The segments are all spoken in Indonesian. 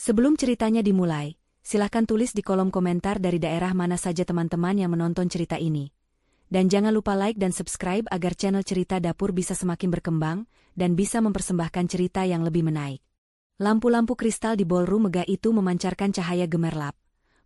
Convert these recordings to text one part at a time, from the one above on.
Sebelum ceritanya dimulai, silahkan tulis di kolom komentar dari daerah mana saja teman-teman yang menonton cerita ini. Dan jangan lupa like dan subscribe agar channel Cerita Dapur bisa semakin berkembang dan bisa mempersembahkan cerita yang lebih menarik. Lampu-lampu kristal di ballroom megah itu memancarkan cahaya gemerlap,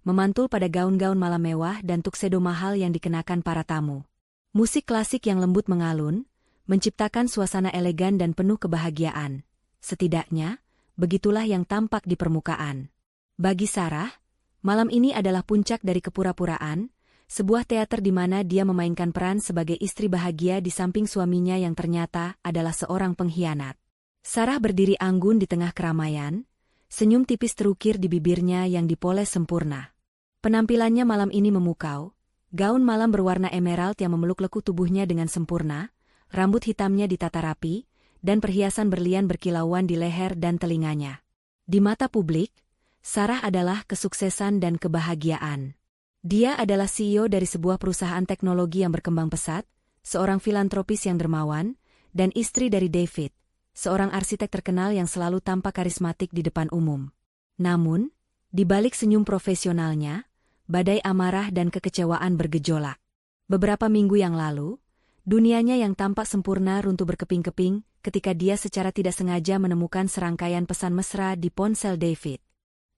memantul pada gaun-gaun malam mewah dan tuxedo mahal yang dikenakan para tamu. Musik klasik yang lembut mengalun, menciptakan suasana elegan dan penuh kebahagiaan. Setidaknya, begitulah yang tampak di permukaan. Bagi Sarah, malam ini adalah puncak dari kepura-puraan, sebuah teater di mana dia memainkan peran sebagai istri bahagia di samping suaminya yang ternyata adalah seorang pengkhianat. Sarah berdiri anggun di tengah keramaian, senyum tipis terukir di bibirnya yang dipoles sempurna. Penampilannya malam ini memukau, gaun malam berwarna emerald yang memeluk lekuk tubuhnya dengan sempurna, rambut hitamnya ditata rapi, dan perhiasan berlian berkilauan di leher dan telinganya. Di mata publik, Sarah adalah kesuksesan dan kebahagiaan. Dia adalah CEO dari sebuah perusahaan teknologi yang berkembang pesat, seorang filantropis yang dermawan, dan istri dari David, seorang arsitek terkenal yang selalu tampak karismatik di depan umum. Namun, di balik senyum profesionalnya, badai amarah dan kekecewaan bergejolak. Beberapa minggu yang lalu, dunianya yang tampak sempurna runtuh berkeping-keping ketika dia secara tidak sengaja menemukan serangkaian pesan mesra di ponsel David.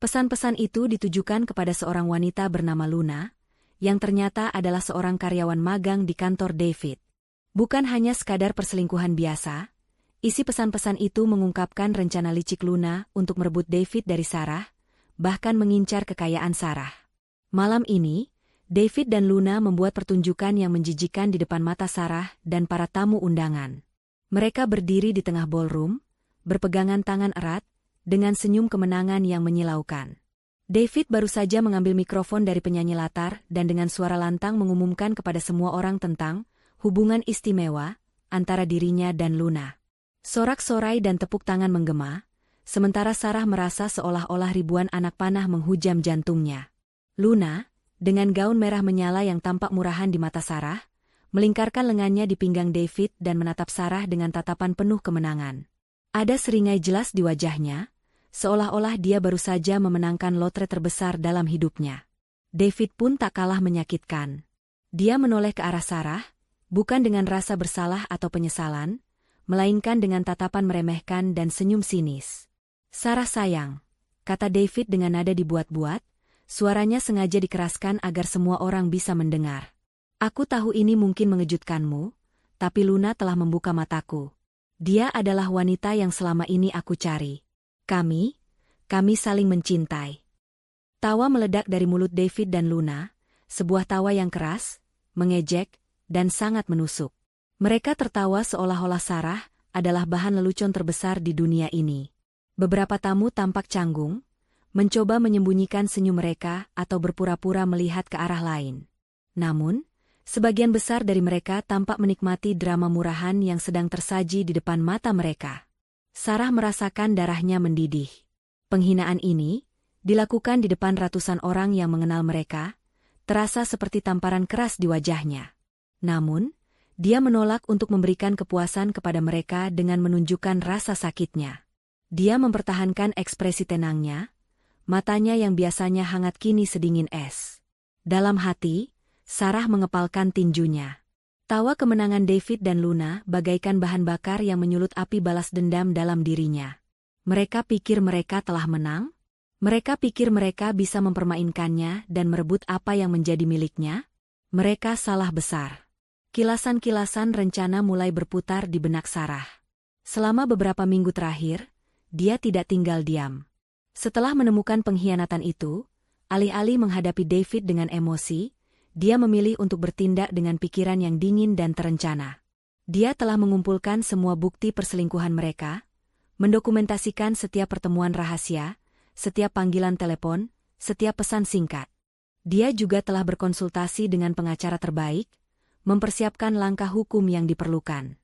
Pesan-pesan itu ditujukan kepada seorang wanita bernama Luna, yang ternyata adalah seorang karyawan magang di kantor David. Bukan hanya sekadar perselingkuhan biasa, isi pesan-pesan itu mengungkapkan rencana licik Luna untuk merebut David dari Sarah, bahkan mengincar kekayaan Sarah. Malam ini, David dan Luna membuat pertunjukan yang menjijikan di depan mata Sarah dan para tamu undangan. Mereka berdiri di tengah ballroom, berpegangan tangan erat, dengan senyum kemenangan yang menyilaukan. David baru saja mengambil mikrofon dari penyanyi latar dan dengan suara lantang mengumumkan kepada semua orang tentang hubungan istimewa antara dirinya dan Luna. Sorak-sorai dan tepuk tangan menggema, sementara Sarah merasa seolah-olah ribuan anak panah menghujam jantungnya. Luna, dengan gaun merah menyala yang tampak murahan di mata Sarah, melingkarkan lengannya di pinggang David dan menatap Sarah dengan tatapan penuh kemenangan. Ada seringai jelas di wajahnya, seolah-olah dia baru saja memenangkan lotre terbesar dalam hidupnya. David pun tak kalah menyakitkan. Dia menoleh ke arah Sarah, bukan dengan rasa bersalah atau penyesalan, melainkan dengan tatapan meremehkan dan senyum sinis. "Sarah sayang," kata David dengan nada dibuat-buat, suaranya sengaja dikeraskan agar semua orang bisa mendengar. "Aku tahu ini mungkin mengejutkanmu, tapi Luna telah membuka mataku. Dia adalah wanita yang selama ini aku cari. Kami saling mencintai." Tawa meledak dari mulut David dan Luna, sebuah tawa yang keras, mengejek, dan sangat menusuk. Mereka tertawa seolah-olah Sarah adalah bahan lelucon terbesar di dunia ini. Beberapa tamu tampak canggung, mencoba menyembunyikan senyum mereka atau berpura-pura melihat ke arah lain. Namun, sebagian besar dari mereka tampak menikmati drama murahan yang sedang tersaji di depan mata mereka. Sarah merasakan darahnya mendidih. Penghinaan ini, dilakukan di depan ratusan orang yang mengenal mereka, terasa seperti tamparan keras di wajahnya. Namun, dia menolak untuk memberikan kepuasan kepada mereka dengan menunjukkan rasa sakitnya. Dia mempertahankan ekspresi tenangnya, matanya yang biasanya hangat kini sedingin es. Dalam hati, Sarah mengepalkan tinjunya. Tawa kemenangan David dan Luna bagaikan bahan bakar yang menyulut api balas dendam dalam dirinya. Mereka pikir mereka telah menang? Mereka pikir mereka bisa mempermainkannya dan merebut apa yang menjadi miliknya? Mereka salah besar. Kilasan-kilasan rencana mulai berputar di benak Sarah. Selama beberapa minggu terakhir, dia tidak tinggal diam. Setelah menemukan pengkhianatan itu, alih-alih menghadapi David dengan emosi, dia memilih untuk bertindak dengan pikiran yang dingin dan terencana. Dia telah mengumpulkan semua bukti perselingkuhan mereka, mendokumentasikan setiap pertemuan rahasia, setiap panggilan telepon, setiap pesan singkat. Dia juga telah berkonsultasi dengan pengacara terbaik, mempersiapkan langkah hukum yang diperlukan.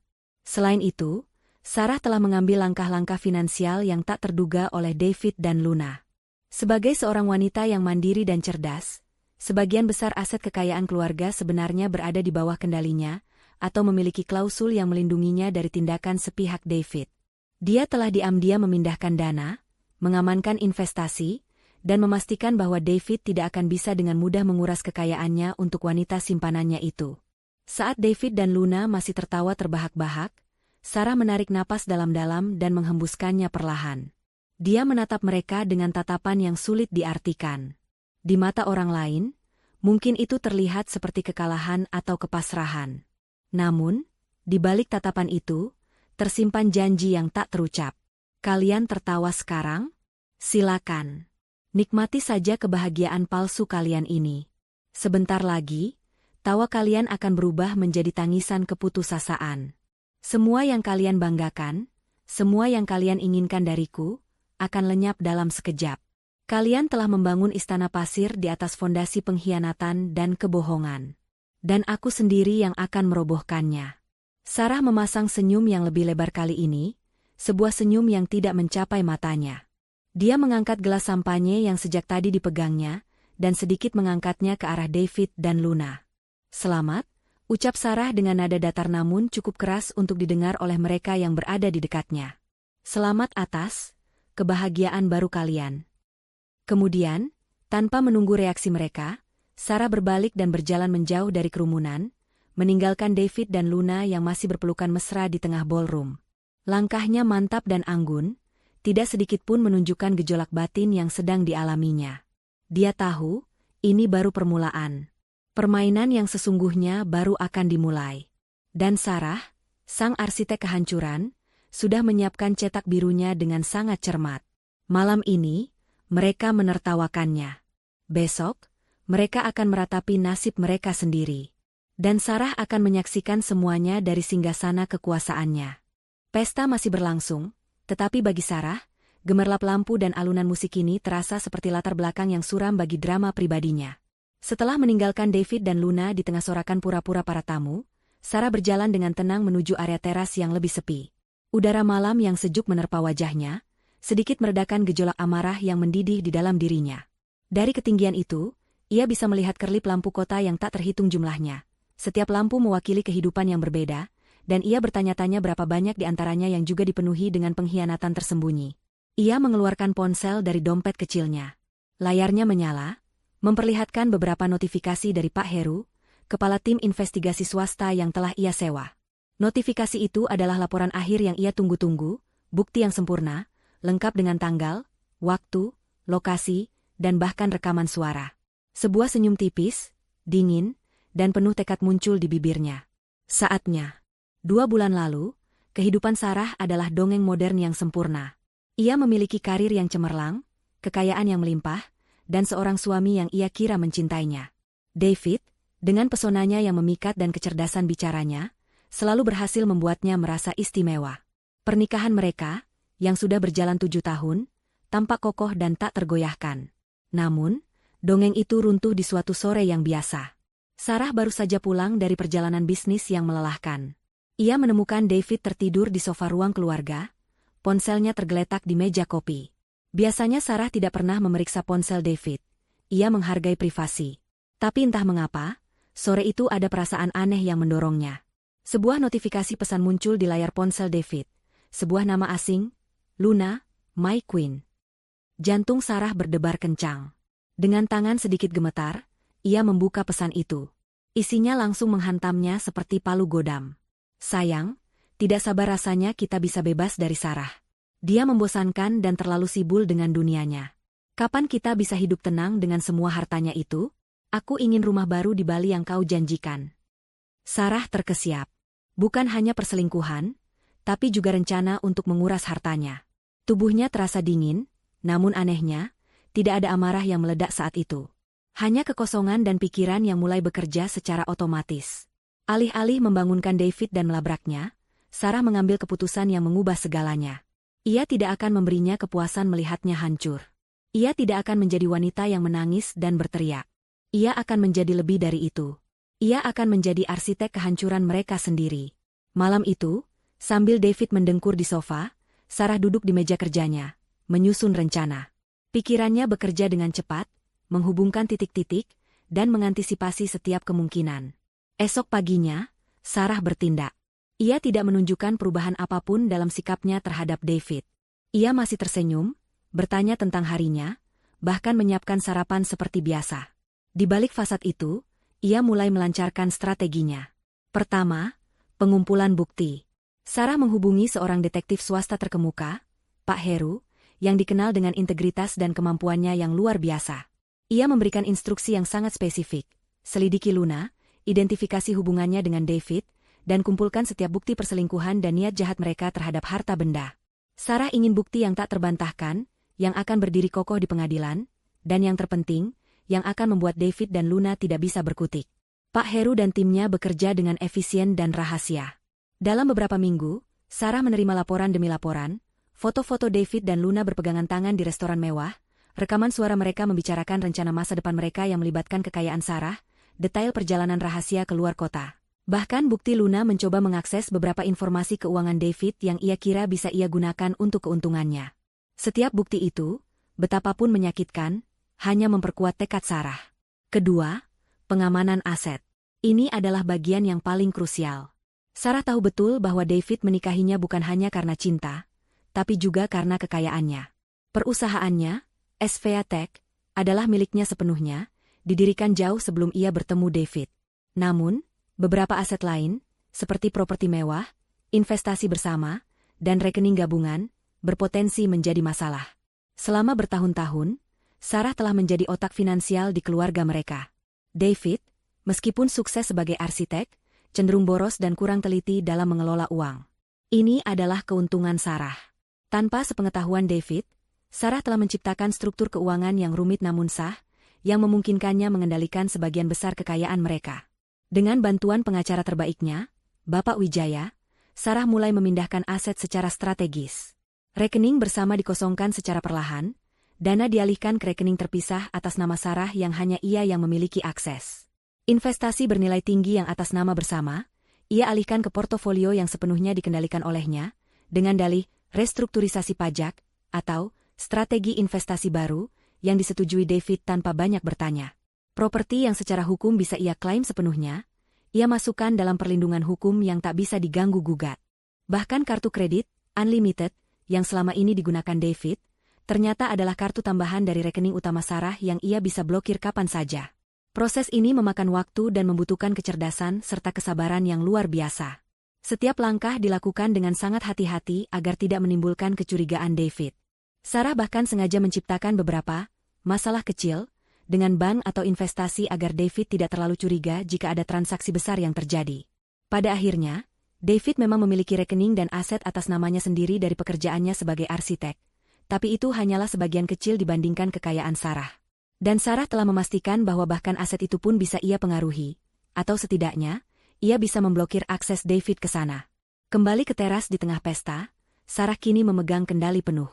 Selain itu, Sarah telah mengambil langkah-langkah finansial yang tak terduga oleh David dan Luna. Sebagai seorang wanita yang mandiri dan cerdas, sebagian besar aset kekayaan keluarga sebenarnya berada di bawah kendalinya, atau memiliki klausul yang melindunginya dari tindakan sepihak David. Dia telah diam-diam memindahkan dana, mengamankan investasi, dan memastikan bahwa David tidak akan bisa dengan mudah menguras kekayaannya untuk wanita simpanannya itu. Saat David dan Luna masih tertawa terbahak-bahak, Sarah menarik napas dalam-dalam dan menghembuskannya perlahan. Dia menatap mereka dengan tatapan yang sulit diartikan. Di mata orang lain, mungkin itu terlihat seperti kekalahan atau kepasrahan. Namun, di balik tatapan itu, tersimpan janji yang tak terucap. Kalian tertawa sekarang? Silakan. Nikmati saja kebahagiaan palsu kalian ini. Sebentar lagi, tawa kalian akan berubah menjadi tangisan keputusasaan. Semua yang kalian banggakan, semua yang kalian inginkan dariku, akan lenyap dalam sekejap. Kalian telah membangun istana pasir di atas fondasi pengkhianatan dan kebohongan. Dan aku sendiri yang akan merobohkannya. Sarah memasang senyum yang lebih lebar kali ini, sebuah senyum yang tidak mencapai matanya. Dia mengangkat gelas sampanye yang sejak tadi dipegangnya, dan sedikit mengangkatnya ke arah David dan Luna. Selamat, ucap Sarah dengan nada datar namun cukup keras untuk didengar oleh mereka yang berada di dekatnya. Selamat atas kebahagiaan baru kalian. Kemudian, tanpa menunggu reaksi mereka, Sarah berbalik dan berjalan menjauh dari kerumunan, meninggalkan David dan Luna yang masih berpelukan mesra di tengah ballroom. Langkahnya mantap dan anggun, tidak sedikit pun menunjukkan gejolak batin yang sedang dialaminya. Dia tahu, ini baru permulaan. Permainan yang sesungguhnya baru akan dimulai. Dan Sarah, sang arsitek kehancuran, sudah menyiapkan cetak birunya dengan sangat cermat. Malam ini, mereka menertawakannya. Besok, mereka akan meratapi nasib mereka sendiri. Dan Sarah akan menyaksikan semuanya dari singgasana kekuasaannya. Pesta masih berlangsung, tetapi bagi Sarah, gemerlap lampu dan alunan musik ini terasa seperti latar belakang yang suram bagi drama pribadinya. Setelah meninggalkan David dan Luna di tengah sorakan pura-pura para tamu, Sarah berjalan dengan tenang menuju area teras yang lebih sepi. Udara malam yang sejuk menerpa wajahnya, sedikit meredakan gejolak amarah yang mendidih di dalam dirinya. Dari ketinggian itu, ia bisa melihat kerlip lampu kota yang tak terhitung jumlahnya. Setiap lampu mewakili kehidupan yang berbeda, dan ia bertanya-tanya berapa banyak di antaranya yang juga dipenuhi dengan pengkhianatan tersembunyi. Ia mengeluarkan ponsel dari dompet kecilnya. Layarnya menyala, memperlihatkan beberapa notifikasi dari Pak Heru, kepala tim investigasi swasta yang telah ia sewa. Notifikasi itu adalah laporan akhir yang ia tunggu-tunggu, bukti yang sempurna, lengkap dengan tanggal, waktu, lokasi, dan bahkan rekaman suara. Sebuah senyum tipis, dingin, dan penuh tekad muncul di bibirnya. Saatnya. 2 bulan lalu, kehidupan Sarah adalah dongeng modern yang sempurna. Ia memiliki karir yang cemerlang, kekayaan yang melimpah, dan seorang suami yang ia kira mencintainya. David, dengan pesonanya yang memikat dan kecerdasan bicaranya, selalu berhasil membuatnya merasa istimewa. Pernikahan mereka, yang sudah berjalan 7 tahun, tampak kokoh dan tak tergoyahkan. Namun, dongeng itu runtuh di suatu sore yang biasa. Sarah baru saja pulang dari perjalanan bisnis yang melelahkan. Ia menemukan David tertidur di sofa ruang keluarga, ponselnya tergeletak di meja kopi. Biasanya Sarah tidak pernah memeriksa ponsel David. Ia menghargai privasi. Tapi entah mengapa, sore itu ada perasaan aneh yang mendorongnya. Sebuah notifikasi pesan muncul di layar ponsel David. Sebuah nama asing, Luna, My Queen. Jantung Sarah berdebar kencang. Dengan tangan sedikit gemetar, ia membuka pesan itu. Isinya langsung menghantamnya seperti palu godam. Sayang, tidak sabar rasanya kita bisa bebas dari Sarah. Dia membosankan dan terlalu sibuk dengan dunianya. Kapan kita bisa hidup tenang dengan semua hartanya itu? Aku ingin rumah baru di Bali yang kau janjikan. Sarah terkesiap. Bukan hanya perselingkuhan, tapi juga rencana untuk menguras hartanya. Tubuhnya terasa dingin, namun anehnya, tidak ada amarah yang meledak saat itu. Hanya kekosongan dan pikiran yang mulai bekerja secara otomatis. Alih-alih membangunkan David dan melabraknya, Sarah mengambil keputusan yang mengubah segalanya. Ia tidak akan memberinya kepuasan melihatnya hancur. Ia tidak akan menjadi wanita yang menangis dan berteriak. Ia akan menjadi lebih dari itu. Ia akan menjadi arsitek kehancuran mereka sendiri. Malam itu, sambil David mendengkur di sofa, Sarah duduk di meja kerjanya, menyusun rencana. Pikirannya bekerja dengan cepat, menghubungkan titik-titik, dan mengantisipasi setiap kemungkinan. Esok paginya, Sarah bertindak. Ia tidak menunjukkan perubahan apapun dalam sikapnya terhadap David. Ia masih tersenyum, bertanya tentang harinya, bahkan menyiapkan sarapan seperti biasa. Di balik fasad itu, ia mulai melancarkan strateginya. Pertama, pengumpulan bukti. Sarah menghubungi seorang detektif swasta terkemuka, Pak Heru, yang dikenal dengan integritas dan kemampuannya yang luar biasa. Ia memberikan instruksi yang sangat spesifik. Selidiki Luna, identifikasi hubungannya dengan David, dan kumpulkan setiap bukti perselingkuhan dan niat jahat mereka terhadap harta benda. Sarah ingin bukti yang tak terbantahkan, yang akan berdiri kokoh di pengadilan, dan yang terpenting, yang akan membuat David dan Luna tidak bisa berkutik. Pak Heru dan timnya bekerja dengan efisien dan rahasia. Dalam beberapa minggu, Sarah menerima laporan demi laporan, foto-foto David dan Luna berpegangan tangan di restoran mewah, rekaman suara mereka membicarakan rencana masa depan mereka yang melibatkan kekayaan Sarah, detail perjalanan rahasia ke luar kota. Bahkan bukti Luna mencoba mengakses beberapa informasi keuangan David yang ia kira bisa ia gunakan untuk keuntungannya. Setiap bukti itu, betapapun menyakitkan, hanya memperkuat tekad Sarah. Kedua, pengamanan aset. Ini adalah bagian yang paling krusial. Sarah tahu betul bahwa David menikahinya bukan hanya karena cinta, tapi juga karena kekayaannya. Perusahaannya, SVA Tech, adalah miliknya sepenuhnya, didirikan jauh sebelum ia bertemu David. Namun, beberapa aset lain, seperti properti mewah, investasi bersama, dan rekening gabungan, berpotensi menjadi masalah. Selama bertahun-tahun, Sarah telah menjadi otak finansial di keluarga mereka. David, meskipun sukses sebagai arsitek, cenderung boros dan kurang teliti dalam mengelola uang. Ini adalah keuntungan Sarah. Tanpa sepengetahuan David, Sarah telah menciptakan struktur keuangan yang rumit namun sah, yang memungkinkannya mengendalikan sebagian besar kekayaan mereka. Dengan bantuan pengacara terbaiknya, Bapak Wijaya, Sarah mulai memindahkan aset secara strategis. Rekening bersama dikosongkan secara perlahan, dana dialihkan ke rekening terpisah atas nama Sarah yang hanya ia yang memiliki akses. Investasi bernilai tinggi yang atas nama bersama, ia alihkan ke portofolio yang sepenuhnya dikendalikan olehnya, dengan dalih restrukturisasi pajak, atau strategi investasi baru, yang disetujui David tanpa banyak bertanya. Properti yang secara hukum bisa ia klaim sepenuhnya, ia masukkan dalam perlindungan hukum yang tak bisa diganggu-gugat. Bahkan kartu kredit, Unlimited, yang selama ini digunakan David, ternyata adalah kartu tambahan dari rekening utama Sarah yang ia bisa blokir kapan saja. Proses ini memakan waktu dan membutuhkan kecerdasan serta kesabaran yang luar biasa. Setiap langkah dilakukan dengan sangat hati-hati agar tidak menimbulkan kecurigaan David. Sarah bahkan sengaja menciptakan beberapa masalah kecil dengan bank atau investasi agar David tidak terlalu curiga jika ada transaksi besar yang terjadi. Pada akhirnya, David memang memiliki rekening dan aset atas namanya sendiri dari pekerjaannya sebagai arsitek, tapi itu hanyalah sebagian kecil dibandingkan kekayaan Sarah. Dan Sarah telah memastikan bahwa bahkan aset itu pun bisa ia pengaruhi, atau setidaknya, ia bisa memblokir akses David ke sana. Kembali ke teras di tengah pesta, Sarah kini memegang kendali penuh.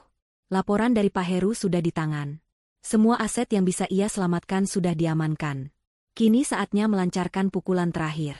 Laporan dari Pak Heru sudah di tangan. Semua aset yang bisa ia selamatkan sudah diamankan. Kini saatnya melancarkan pukulan terakhir.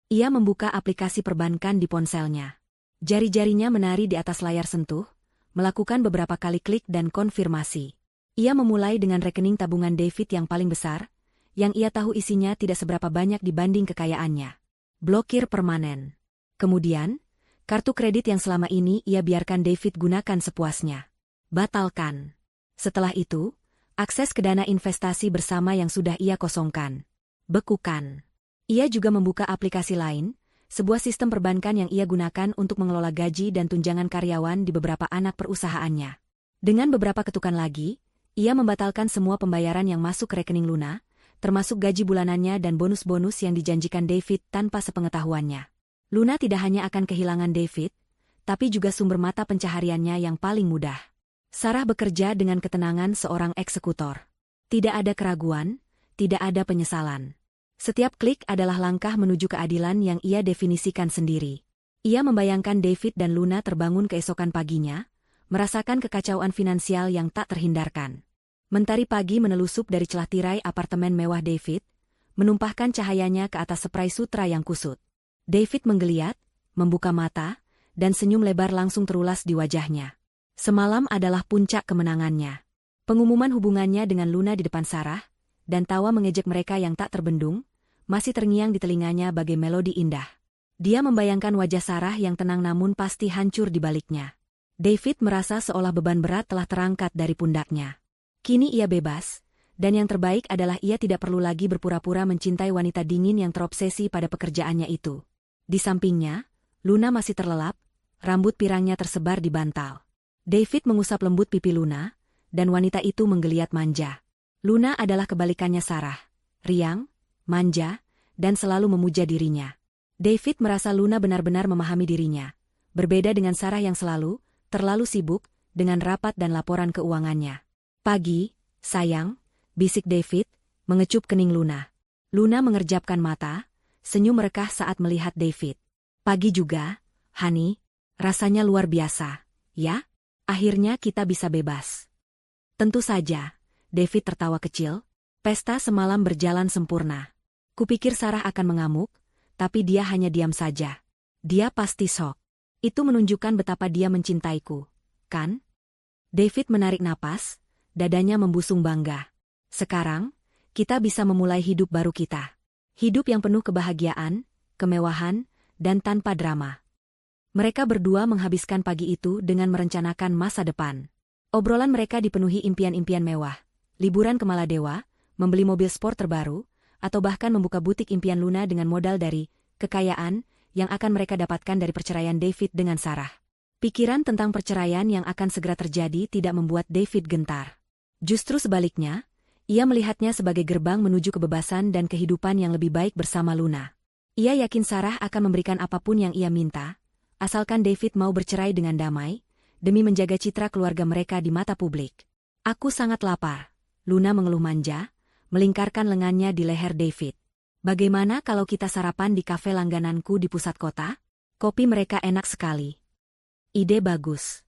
Ia membuka aplikasi perbankan di ponselnya. Jari-jarinya menari di atas layar sentuh, melakukan beberapa kali klik dan konfirmasi. Ia memulai dengan rekening tabungan David yang paling besar, yang ia tahu isinya tidak seberapa banyak dibanding kekayaannya. Blokir permanen. Kemudian, kartu kredit yang selama ini ia biarkan David gunakan sepuasnya. Batalkan. Setelah itu, akses ke dana investasi bersama yang sudah ia kosongkan. Bekukan. Ia juga membuka aplikasi lain, sebuah sistem perbankan yang ia gunakan untuk mengelola gaji dan tunjangan karyawan di beberapa anak perusahaannya. Dengan beberapa ketukan lagi, ia membatalkan semua pembayaran yang masuk ke rekening Luna, termasuk gaji bulanannya dan bonus-bonus yang dijanjikan David tanpa sepengetahuannya. Luna tidak hanya akan kehilangan David, tapi juga sumber mata pencahariannya yang paling mudah. Sarah bekerja dengan ketenangan seorang eksekutor. Tidak ada keraguan, tidak ada penyesalan. Setiap klik adalah langkah menuju keadilan yang ia definisikan sendiri. Ia membayangkan David dan Luna terbangun keesokan paginya, merasakan kekacauan finansial yang tak terhindarkan. Mentari pagi menelusup dari celah tirai apartemen mewah David, menumpahkan cahayanya ke atas spray sutra yang kusut. David menggeliat, membuka mata, dan senyum lebar langsung terulas di wajahnya. Semalam adalah puncak kemenangannya. Pengumuman hubungannya dengan Luna di depan Sarah, dan tawa mengejek mereka yang tak terbendung, masih terngiang di telinganya bagai melodi indah. Dia membayangkan wajah Sarah yang tenang namun pasti hancur di baliknya. David merasa seolah beban berat telah terangkat dari pundaknya. Kini ia bebas, dan yang terbaik adalah ia tidak perlu lagi berpura-pura mencintai wanita dingin yang terobsesi pada pekerjaannya itu. Di sampingnya, Luna masih terlelap, rambut pirangnya tersebar di bantal. David mengusap lembut pipi Luna, dan wanita itu menggeliat manja. Luna adalah kebalikannya Sarah, riang, manja, dan selalu memuja dirinya. David merasa Luna benar-benar memahami dirinya. Berbeda dengan Sarah yang terlalu sibuk, dengan rapat dan laporan keuangannya. Pagi, sayang, bisik David, mengecup kening Luna. Luna mengerjapkan mata, senyum merekah saat melihat David. Pagi juga, honey, rasanya luar biasa, ya? Akhirnya kita bisa bebas. Tentu saja, David tertawa kecil. Pesta semalam berjalan sempurna. Kupikir Sarah akan mengamuk, tapi dia hanya diam saja. Dia pasti shock. Itu menunjukkan betapa dia mencintaiku, kan? David menarik napas, dadanya membusung bangga. Sekarang, kita bisa memulai hidup baru kita. Hidup yang penuh kebahagiaan, kemewahan, dan tanpa drama. Mereka berdua menghabiskan pagi itu dengan merencanakan masa depan. Obrolan mereka dipenuhi impian-impian mewah, liburan ke Maladewa, membeli mobil sport terbaru, atau bahkan membuka butik impian Luna dengan modal dari kekayaan yang akan mereka dapatkan dari perceraian David dengan Sarah. Pikiran tentang perceraian yang akan segera terjadi tidak membuat David gentar. Justru sebaliknya, ia melihatnya sebagai gerbang menuju kebebasan dan kehidupan yang lebih baik bersama Luna. Ia yakin Sarah akan memberikan apapun yang ia minta, asalkan David mau bercerai dengan damai, demi menjaga citra keluarga mereka di mata publik. Aku sangat lapar, Luna mengeluh manja, melingkarkan lengannya di leher David. Bagaimana kalau kita sarapan di kafe langgananku di pusat kota? Kopi mereka enak sekali. Ide bagus.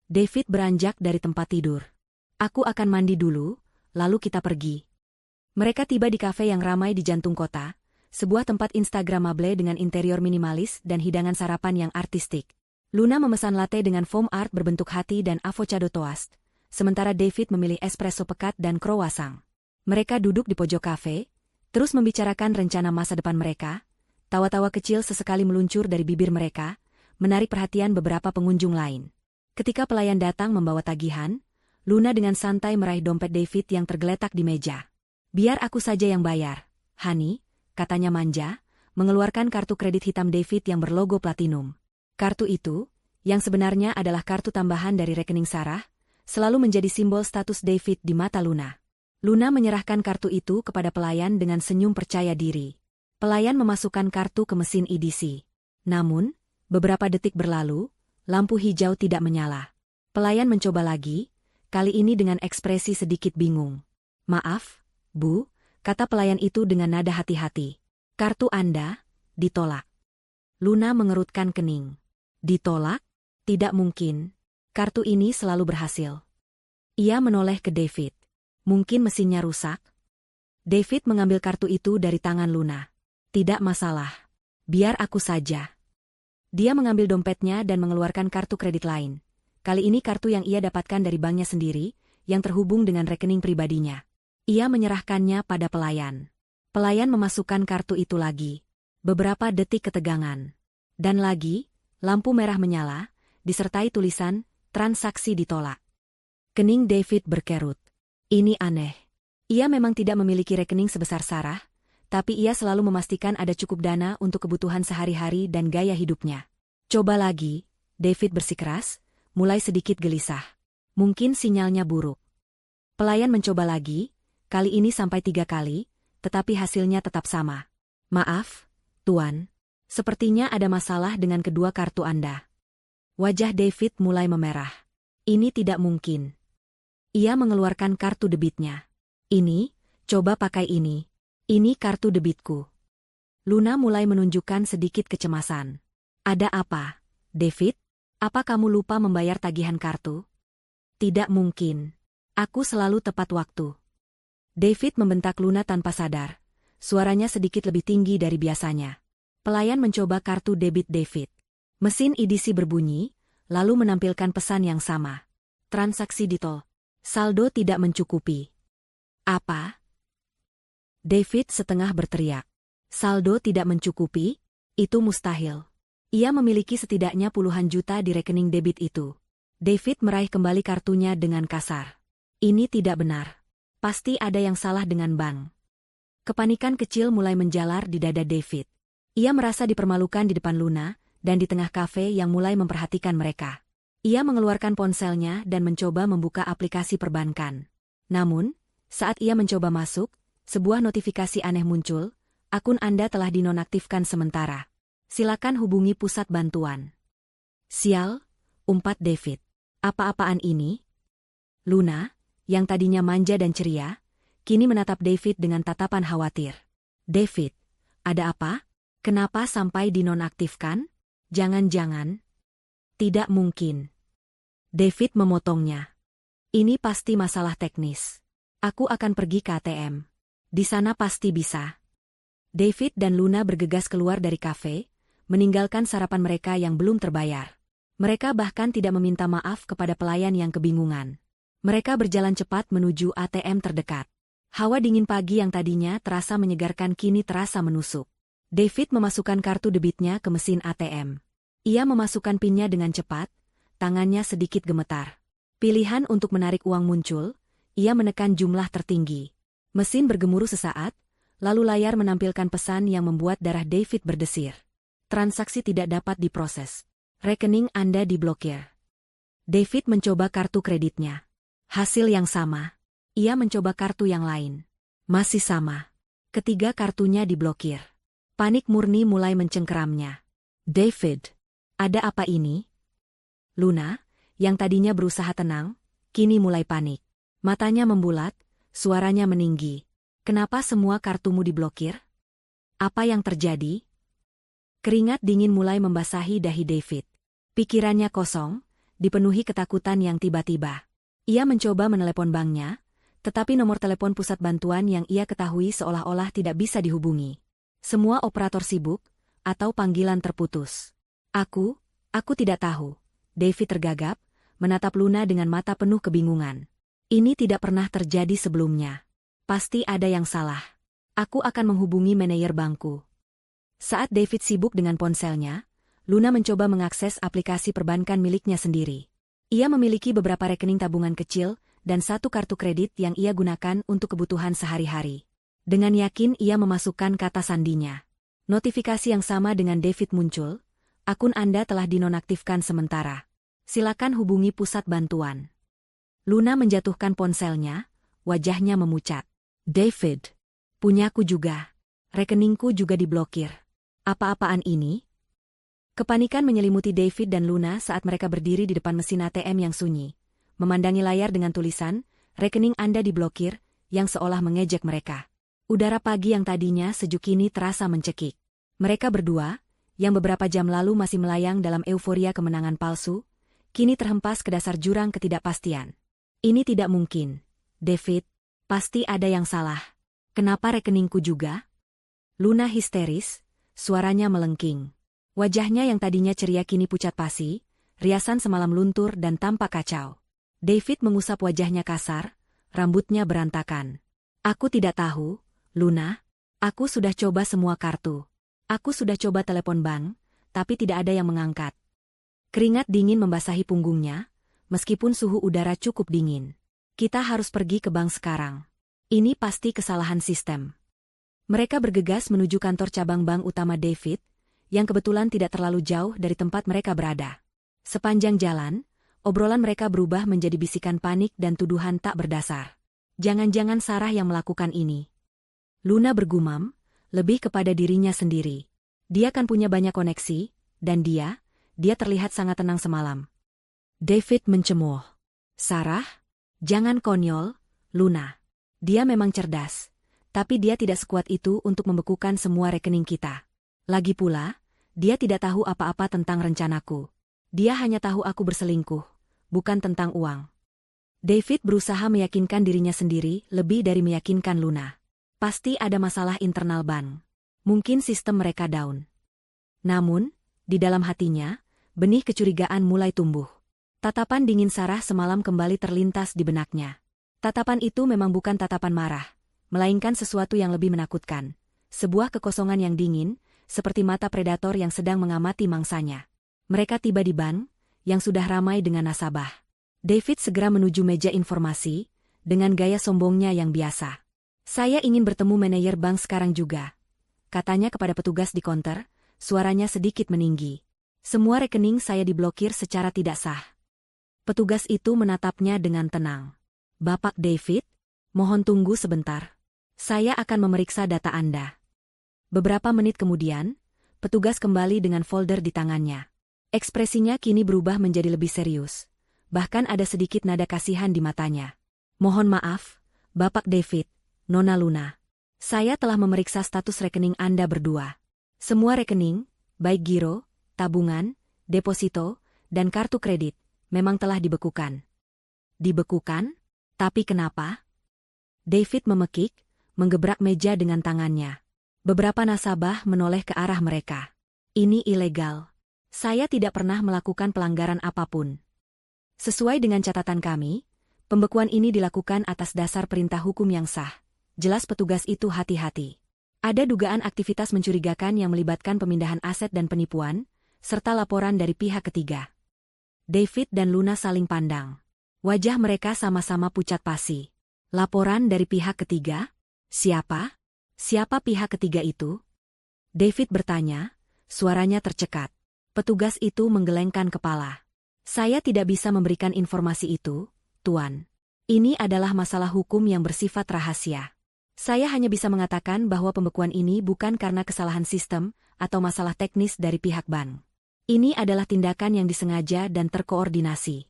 David beranjak dari tempat tidur. Aku akan mandi dulu, lalu kita pergi. Mereka tiba di kafe yang ramai di jantung kota, sebuah tempat instagramable dengan interior minimalis dan hidangan sarapan yang artistik. Luna memesan latte dengan foam art berbentuk hati dan avocado toast, sementara David memilih espresso pekat dan croissant. Mereka duduk di pojok kafe, terus membicarakan rencana masa depan mereka. Tawa-tawa kecil sesekali meluncur dari bibir mereka, menarik perhatian beberapa pengunjung lain. Ketika pelayan datang membawa tagihan, Luna dengan santai meraih dompet David yang tergeletak di meja. Biar aku saja yang bayar, honey, katanya manja, mengeluarkan kartu kredit hitam David yang berlogo platinum. Kartu itu, yang sebenarnya adalah kartu tambahan dari rekening Sarah, selalu menjadi simbol status David di mata Luna. Luna menyerahkan kartu itu kepada pelayan dengan senyum percaya diri. Pelayan memasukkan kartu ke mesin EDC. Namun, beberapa detik berlalu, lampu hijau tidak menyala. Pelayan mencoba lagi, kali ini dengan ekspresi sedikit bingung. Maaf, Bu, kata pelayan itu dengan nada hati-hati. Kartu Anda ditolak. Luna mengerutkan kening. Ditolak? Tidak mungkin. Kartu ini selalu berhasil. Ia menoleh ke David. Mungkin mesinnya rusak? David mengambil kartu itu dari tangan Luna. Tidak masalah. Biar aku saja. Dia mengambil dompetnya dan mengeluarkan kartu kredit lain. Kali ini kartu yang ia dapatkan dari banknya sendiri, yang terhubung dengan rekening pribadinya. Ia menyerahkannya pada pelayan. Pelayan memasukkan kartu itu lagi. Beberapa detik ketegangan. Dan lagi, lampu merah menyala, disertai tulisan, transaksi ditolak. Kening David berkerut. Ini aneh. Ia memang tidak memiliki rekening sebesar Sarah, tapi ia selalu memastikan ada cukup dana untuk kebutuhan sehari-hari dan gaya hidupnya. Coba lagi, David bersikeras, mulai sedikit gelisah. Mungkin sinyalnya buruk. Pelayan mencoba lagi, kali ini sampai 3 kali, tetapi hasilnya tetap sama. Maaf, Tuan. Sepertinya ada masalah dengan kedua kartu Anda. Wajah David mulai memerah. Ini tidak mungkin. Ia mengeluarkan kartu debitnya. Ini, coba pakai ini. Ini kartu debitku. Luna mulai menunjukkan sedikit kecemasan. Ada apa, David? Apa kamu lupa membayar tagihan kartu? Tidak mungkin. Aku selalu tepat waktu. David membentak Luna tanpa sadar. Suaranya sedikit lebih tinggi dari biasanya. Pelayan mencoba kartu debit David. Mesin EDC berbunyi, lalu menampilkan pesan yang sama. Transaksi ditolak. Saldo tidak mencukupi. Apa? David setengah berteriak. Saldo tidak mencukupi? Itu mustahil. Ia memiliki setidaknya puluhan juta di rekening debit itu. David meraih kembali kartunya dengan kasar. Ini tidak benar. Pasti ada yang salah dengan bank. Kepanikan kecil mulai menjalar di dada David. Ia merasa dipermalukan di depan Luna, dan di tengah kafe yang mulai memperhatikan mereka. Ia mengeluarkan ponselnya dan mencoba membuka aplikasi perbankan. Namun, saat ia mencoba masuk, sebuah notifikasi aneh muncul, akun Anda telah dinonaktifkan sementara. Silakan hubungi pusat bantuan. Sial, umpat David. Apa-apaan ini? Luna, yang tadinya manja dan ceria, kini menatap David dengan tatapan khawatir. David, ada apa? Kenapa sampai dinonaktifkan? Jangan-jangan. Tidak mungkin. David memotongnya. Ini pasti masalah teknis. Aku akan pergi ke ATM. Di sana pasti bisa. David dan Luna bergegas keluar dari kafe, meninggalkan sarapan mereka yang belum terbayar. Mereka bahkan tidak meminta maaf kepada pelayan yang kebingungan. Mereka berjalan cepat menuju ATM terdekat. Hawa dingin pagi yang tadinya terasa menyegarkan kini terasa menusuk. David memasukkan kartu debitnya ke mesin ATM. Ia memasukkan PIN-nya dengan cepat, tangannya sedikit gemetar. Pilihan untuk menarik uang muncul, ia menekan jumlah tertinggi. Mesin bergemuruh sesaat, lalu layar menampilkan pesan yang membuat darah David berdesir. Transaksi tidak dapat diproses. Rekening Anda diblokir. David mencoba kartu kreditnya. Hasil yang sama. Ia mencoba kartu yang lain. Masih sama. Ketiga kartunya diblokir. Panik murni mulai mencengkeramnya. David, ada apa ini? Luna, yang tadinya berusaha tenang, kini mulai panik. Matanya membulat, suaranya meninggi. Kenapa semua kartumu diblokir? Apa yang terjadi? Keringat dingin mulai membasahi dahi David. Pikirannya kosong, dipenuhi ketakutan yang tiba-tiba. Ia mencoba menelepon banknya, tetapi nomor telepon pusat bantuan yang ia ketahui seolah-olah tidak bisa dihubungi. Semua operator sibuk, atau panggilan terputus. Aku tidak tahu. David tergagap, menatap Luna dengan mata penuh kebingungan. Ini tidak pernah terjadi sebelumnya. Pasti ada yang salah. Aku akan menghubungi manajer bankku. Saat David sibuk dengan ponselnya, Luna mencoba mengakses aplikasi perbankan miliknya sendiri. Ia memiliki beberapa rekening tabungan kecil dan satu kartu kredit yang ia gunakan untuk kebutuhan sehari-hari. Dengan yakin ia memasukkan kata sandinya. Notifikasi yang sama dengan David muncul, akun Anda telah dinonaktifkan sementara. Silakan hubungi pusat bantuan. Luna menjatuhkan ponselnya, wajahnya memucat. David, punyaku juga. Rekeningku juga diblokir. Apa-apaan ini? Kepanikan menyelimuti David dan Luna saat mereka berdiri di depan mesin ATM yang sunyi, memandangi layar dengan tulisan, rekening Anda diblokir, yang seolah mengejek mereka. Udara pagi yang tadinya sejuk kini terasa mencekik. Mereka berdua, yang beberapa jam lalu masih melayang dalam euforia kemenangan palsu, kini terhempas ke dasar jurang ketidakpastian. Ini tidak mungkin. David, pasti ada yang salah. Kenapa rekeningku juga? Luna histeris, suaranya melengking. Wajahnya yang tadinya ceria kini pucat pasi, riasan semalam luntur dan tampak kacau. David mengusap wajahnya kasar, rambutnya berantakan. Aku tidak tahu, Luna. Aku sudah coba semua kartu. Aku sudah coba telepon bank, tapi tidak ada yang mengangkat. Keringat dingin membasahi punggungnya, meskipun suhu udara cukup dingin. Kita harus pergi ke bank sekarang. Ini pasti kesalahan sistem. Mereka bergegas menuju kantor cabang bank utama David, yang kebetulan tidak terlalu jauh dari tempat mereka berada. Sepanjang jalan, obrolan mereka berubah menjadi bisikan panik dan tuduhan tak berdasar. Jangan-jangan Sarah yang melakukan ini. Luna bergumam, lebih kepada dirinya sendiri. Dia kan punya banyak koneksi, dan dia terlihat sangat tenang semalam. David mencemooh. Sarah? Jangan konyol, Luna. Dia memang cerdas, tapi dia tidak sekuat itu untuk membekukan semua rekening kita. Lagi pula, dia tidak tahu apa-apa tentang rencanaku. Dia hanya tahu aku berselingkuh, bukan tentang uang. David berusaha meyakinkan dirinya sendiri lebih dari meyakinkan Luna. Pasti ada masalah internal bank. Mungkin sistem mereka down. Namun, di dalam hatinya, benih kecurigaan mulai tumbuh. Tatapan dingin Sarah semalam kembali terlintas di benaknya. Tatapan itu memang bukan tatapan marah, melainkan sesuatu yang lebih menakutkan. Sebuah kekosongan yang dingin, seperti mata predator yang sedang mengamati mangsanya. Mereka tiba di bank, yang sudah ramai dengan nasabah. David segera menuju meja informasi, dengan gaya sombongnya yang biasa. Saya ingin bertemu manajer bank sekarang juga, katanya kepada petugas di konter, suaranya sedikit meninggi. Semua rekening saya diblokir secara tidak sah. Petugas itu menatapnya dengan tenang. Bapak David, mohon tunggu sebentar. Saya akan memeriksa data Anda. Beberapa menit kemudian, petugas kembali dengan folder di tangannya. Ekspresinya kini berubah menjadi lebih serius. Bahkan ada sedikit nada kasihan di matanya. Mohon maaf, Bapak David, Nona Luna. Saya telah memeriksa status rekening Anda berdua. Semua rekening, baik giro, tabungan, deposito, dan kartu kredit, memang telah dibekukan. Dibekukan? Tapi kenapa? David memekik, menggebrak meja dengan tangannya. Beberapa nasabah menoleh ke arah mereka. Ini ilegal. Saya tidak pernah melakukan pelanggaran apapun. Sesuai dengan catatan kami, pembekuan ini dilakukan atas dasar perintah hukum yang sah. Jelas petugas itu hati-hati. Ada dugaan aktivitas mencurigakan yang melibatkan pemindahan aset dan penipuan, serta laporan dari pihak ketiga. David dan Luna saling pandang. Wajah mereka sama-sama pucat pasi. Laporan dari pihak ketiga? Siapa? Siapa pihak ketiga itu? David bertanya, suaranya tercekat. Petugas itu menggelengkan kepala. Saya tidak bisa memberikan informasi itu, Tuan. Ini adalah masalah hukum yang bersifat rahasia. Saya hanya bisa mengatakan bahwa pembekuan ini bukan karena kesalahan sistem atau masalah teknis dari pihak bank. Ini adalah tindakan yang disengaja dan terkoordinasi.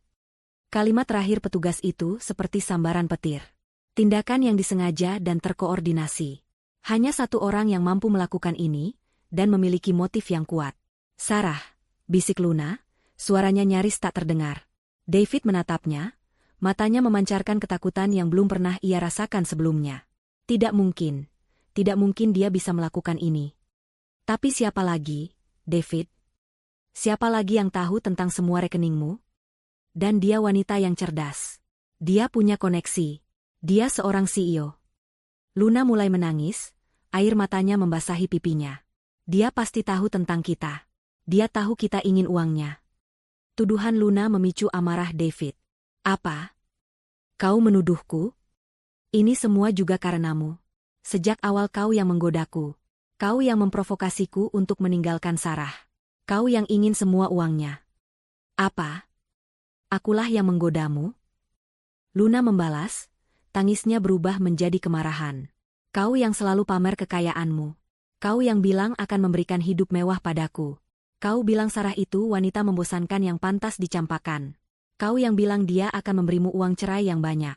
Kalimat terakhir petugas itu seperti sambaran petir. Tindakan yang disengaja dan terkoordinasi. Hanya satu orang yang mampu melakukan ini, dan memiliki motif yang kuat. Sarah, bisik Luna, suaranya nyaris tak terdengar. David menatapnya, matanya memancarkan ketakutan yang belum pernah ia rasakan sebelumnya. Tidak mungkin dia bisa melakukan ini. Tapi siapa lagi, David? Siapa lagi yang tahu tentang semua rekeningmu? Dan dia wanita yang cerdas. Dia punya koneksi. Dia seorang CEO. Luna mulai menangis, air matanya membasahi pipinya. Dia pasti tahu tentang kita. Dia tahu kita ingin uangnya. Tuduhan Luna memicu amarah David. Apa? Kau menuduhku? Ini semua juga karenamu. Sejak awal kau yang menggodaku. Kau yang memprovokasiku untuk meninggalkan Sarah. Kau yang ingin semua uangnya. Apa? Akulah yang menggodamu? Luna membalas, tangisnya berubah menjadi kemarahan. Kau yang selalu pamer kekayaanmu. Kau yang bilang akan memberikan hidup mewah padaku. Kau bilang Sarah itu wanita membosankan yang pantas dicampakan. Kau yang bilang dia akan memberimu uang cerai yang banyak.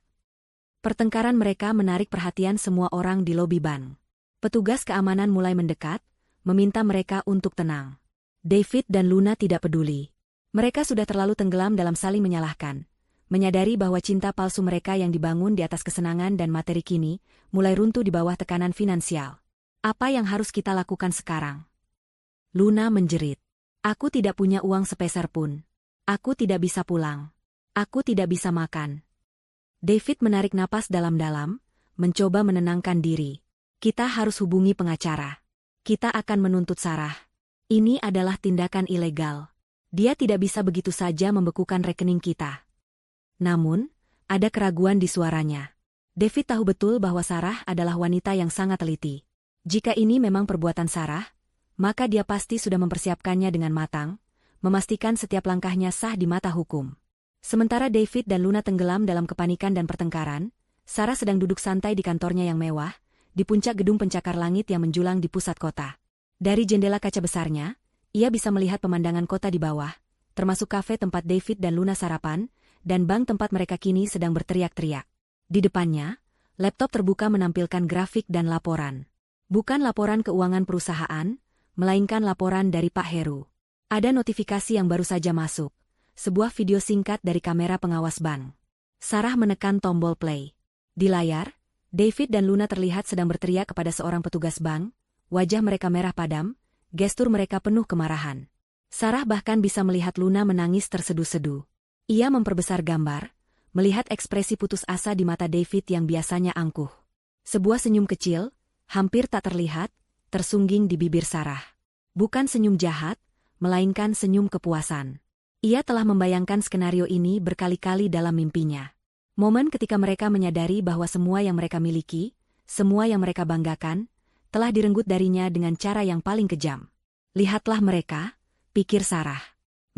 Pertengkaran mereka menarik perhatian semua orang di lobi bank. Petugas keamanan mulai mendekat, meminta mereka untuk tenang. David dan Luna tidak peduli. Mereka sudah terlalu tenggelam dalam saling menyalahkan. Menyadari bahwa cinta palsu mereka yang dibangun di atas kesenangan dan materi kini, mulai runtuh di bawah tekanan finansial. Apa yang harus kita lakukan sekarang? Luna menjerit. Aku tidak punya uang sepeser pun. Aku tidak bisa pulang. Aku tidak bisa makan. David menarik napas dalam-dalam, mencoba menenangkan diri. Kita harus hubungi pengacara. Kita akan menuntut Sarah. Ini adalah tindakan ilegal. Dia tidak bisa begitu saja membekukan rekening kita. Namun, ada keraguan di suaranya. David tahu betul bahwa Sarah adalah wanita yang sangat teliti. Jika ini memang perbuatan Sarah, maka dia pasti sudah mempersiapkannya dengan matang, memastikan setiap langkahnya sah di mata hukum. Sementara David dan Luna tenggelam dalam kepanikan dan pertengkaran, Sarah sedang duduk santai di kantornya yang mewah, di puncak gedung pencakar langit yang menjulang di pusat kota. Dari jendela kaca besarnya, ia bisa melihat pemandangan kota di bawah, termasuk kafe tempat David dan Luna sarapan, dan bank tempat mereka kini sedang berteriak-teriak. Di depannya, laptop terbuka menampilkan grafik dan laporan. Bukan laporan keuangan perusahaan, melainkan laporan dari Pak Heru. Ada notifikasi yang baru saja masuk. Sebuah video singkat dari kamera pengawas bank. Sarah menekan tombol play. Di layar, David dan Luna terlihat sedang berteriak kepada seorang petugas bank, wajah mereka merah padam, gestur mereka penuh kemarahan. Sarah bahkan bisa melihat Luna menangis terseduh-seduh. Ia memperbesar gambar, melihat ekspresi putus asa di mata David yang biasanya angkuh. Sebuah senyum kecil, hampir tak terlihat, tersungging di bibir Sarah. Bukan senyum jahat, melainkan senyum kepuasan. Ia telah membayangkan skenario ini berkali-kali dalam mimpinya. Momen ketika mereka menyadari bahwa semua yang mereka miliki, semua yang mereka banggakan, telah direnggut darinya dengan cara yang paling kejam. Lihatlah mereka, pikir Sarah.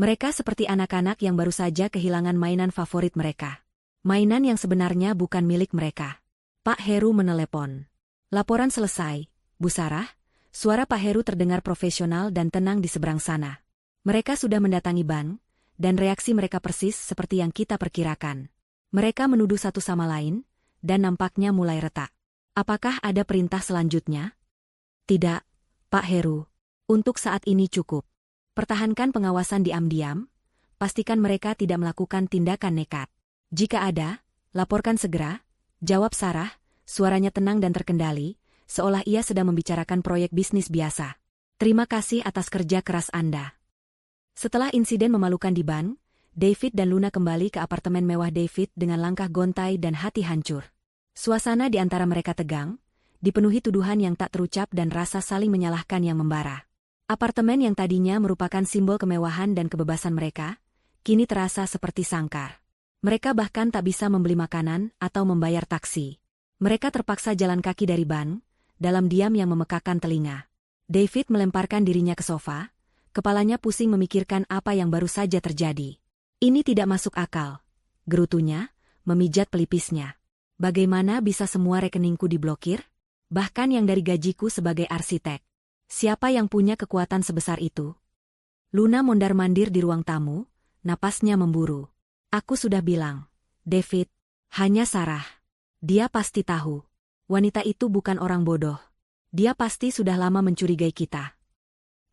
Mereka seperti anak-anak yang baru saja kehilangan mainan favorit mereka. Mainan yang sebenarnya bukan milik mereka. Pak Heru menelepon. Laporan selesai, Bu Sarah. Suara Pak Heru terdengar profesional dan tenang di seberang sana. Mereka sudah mendatangi bank, dan reaksi mereka persis seperti yang kita perkirakan. Mereka menuduh satu sama lain, dan nampaknya mulai retak. Apakah ada perintah selanjutnya? Tidak, Pak Heru. Untuk saat ini cukup. Pertahankan pengawasan diam-diam, pastikan mereka tidak melakukan tindakan nekat. Jika ada, laporkan segera, jawab Sarah, suaranya tenang dan terkendali, seolah ia sedang membicarakan proyek bisnis biasa. Terima kasih atas kerja keras Anda. Setelah insiden memalukan di bank, David dan Luna kembali ke apartemen mewah David dengan langkah gontai dan hati hancur. Suasana di antara mereka tegang, dipenuhi tuduhan yang tak terucap dan rasa saling menyalahkan yang membara. Apartemen yang tadinya merupakan simbol kemewahan dan kebebasan mereka, kini terasa seperti sangkar. Mereka bahkan tak bisa membeli makanan atau membayar taksi. Mereka terpaksa jalan kaki dari bank, dalam diam yang memekakan telinga. David melemparkan dirinya ke sofa, kepalanya pusing memikirkan apa yang baru saja terjadi. Ini tidak masuk akal, gerutunya, memijat pelipisnya. Bagaimana bisa semua rekeningku diblokir? Bahkan yang dari gajiku sebagai arsitek. Siapa yang punya kekuatan sebesar itu? Luna mondar-mandir di ruang tamu, napasnya memburu. Aku sudah bilang, David, hanya Sarah. Dia pasti tahu. Wanita itu bukan orang bodoh. Dia pasti sudah lama mencurigai kita.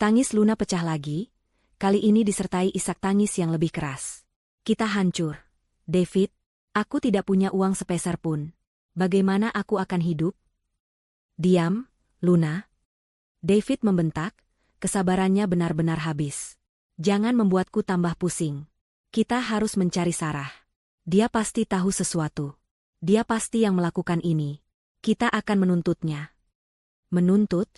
Tangis Luna pecah lagi, kali ini disertai isak tangis yang lebih keras. Kita hancur. David, aku tidak punya uang sepeser pun. Bagaimana aku akan hidup? Diam, Luna. David membentak, kesabarannya benar-benar habis. Jangan membuatku tambah pusing. Kita harus mencari Sarah. Dia pasti tahu sesuatu. Dia pasti yang melakukan ini. Kita akan menuntutnya. Menuntut?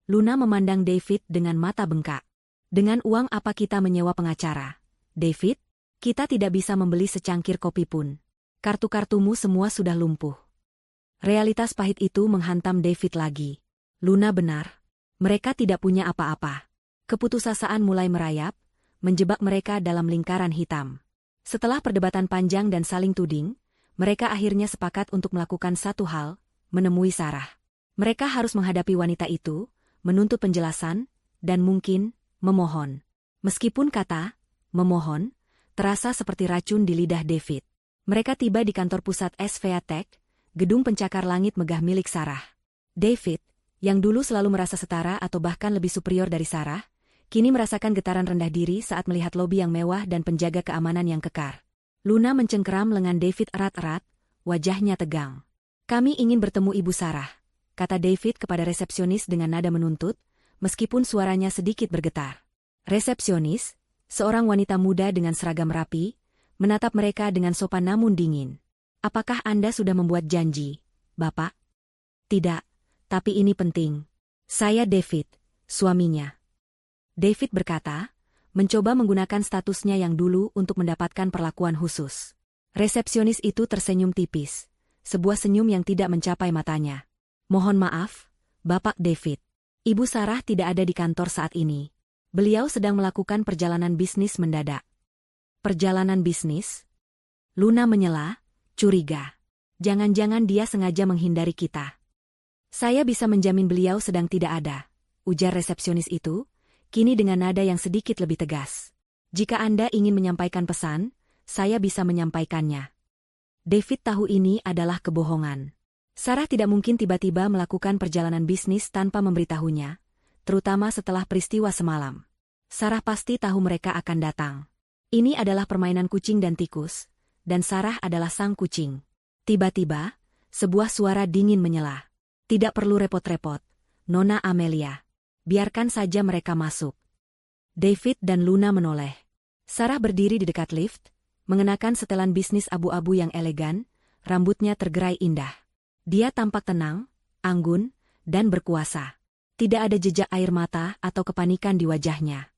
Luna memandang David dengan mata bengkak. Dengan uang apa kita menyewa pengacara? David, kita tidak bisa membeli secangkir kopi pun. Kartu-kartumu semua sudah lumpuh. Realitas pahit itu menghantam David lagi. Luna benar. Mereka tidak punya apa-apa. Keputusasaan mulai merayap, menjebak mereka dalam lingkaran hitam. Setelah perdebatan panjang dan saling tuding, mereka akhirnya sepakat untuk melakukan satu hal, menemui Sarah. Mereka harus menghadapi wanita itu, menuntut penjelasan, dan mungkin, memohon. Meskipun kata, memohon, terasa seperti racun di lidah David. Mereka tiba di kantor pusat SVA Tech, gedung pencakar langit megah milik Sarah. David, yang dulu selalu merasa setara atau bahkan lebih superior dari Sarah, kini merasakan getaran rendah diri saat melihat lobi yang mewah dan penjaga keamanan yang kekar. Luna mencengkeram lengan David erat-erat, wajahnya tegang. Kami ingin bertemu Ibu Sarah, kata David kepada resepsionis dengan nada menuntut, meskipun suaranya sedikit bergetar. Resepsionis, seorang wanita muda dengan seragam rapi, menatap mereka dengan sopan namun dingin. Apakah Anda sudah membuat janji, Bapak? Tidak, tapi ini penting. Saya David, suaminya. David berkata, mencoba menggunakan statusnya yang dulu untuk mendapatkan perlakuan khusus. Resepsionis itu tersenyum tipis, sebuah senyum yang tidak mencapai matanya. Mohon maaf, Bapak David. Ibu Sarah tidak ada di kantor saat ini. Beliau sedang melakukan perjalanan bisnis mendadak. Perjalanan bisnis? Luna menyela, curiga. Jangan-jangan dia sengaja menghindari kita. Saya bisa menjamin beliau sedang tidak ada, ujar resepsionis itu, kini dengan nada yang sedikit lebih tegas. Jika Anda ingin menyampaikan pesan, saya bisa menyampaikannya. David tahu ini adalah kebohongan. Sarah tidak mungkin tiba-tiba melakukan perjalanan bisnis tanpa memberitahunya, terutama setelah peristiwa semalam. Sarah pasti tahu mereka akan datang. Ini adalah permainan kucing dan tikus, dan Sarah adalah sang kucing. Tiba-tiba, sebuah suara dingin menyela. Tidak perlu repot-repot, Nona Amelia. Biarkan saja mereka masuk. David dan Luna menoleh. Sarah berdiri di dekat lift, mengenakan setelan bisnis abu-abu yang elegan, rambutnya tergerai indah. Dia tampak tenang, anggun, dan berkuasa. Tidak ada jejak air mata atau kepanikan di wajahnya.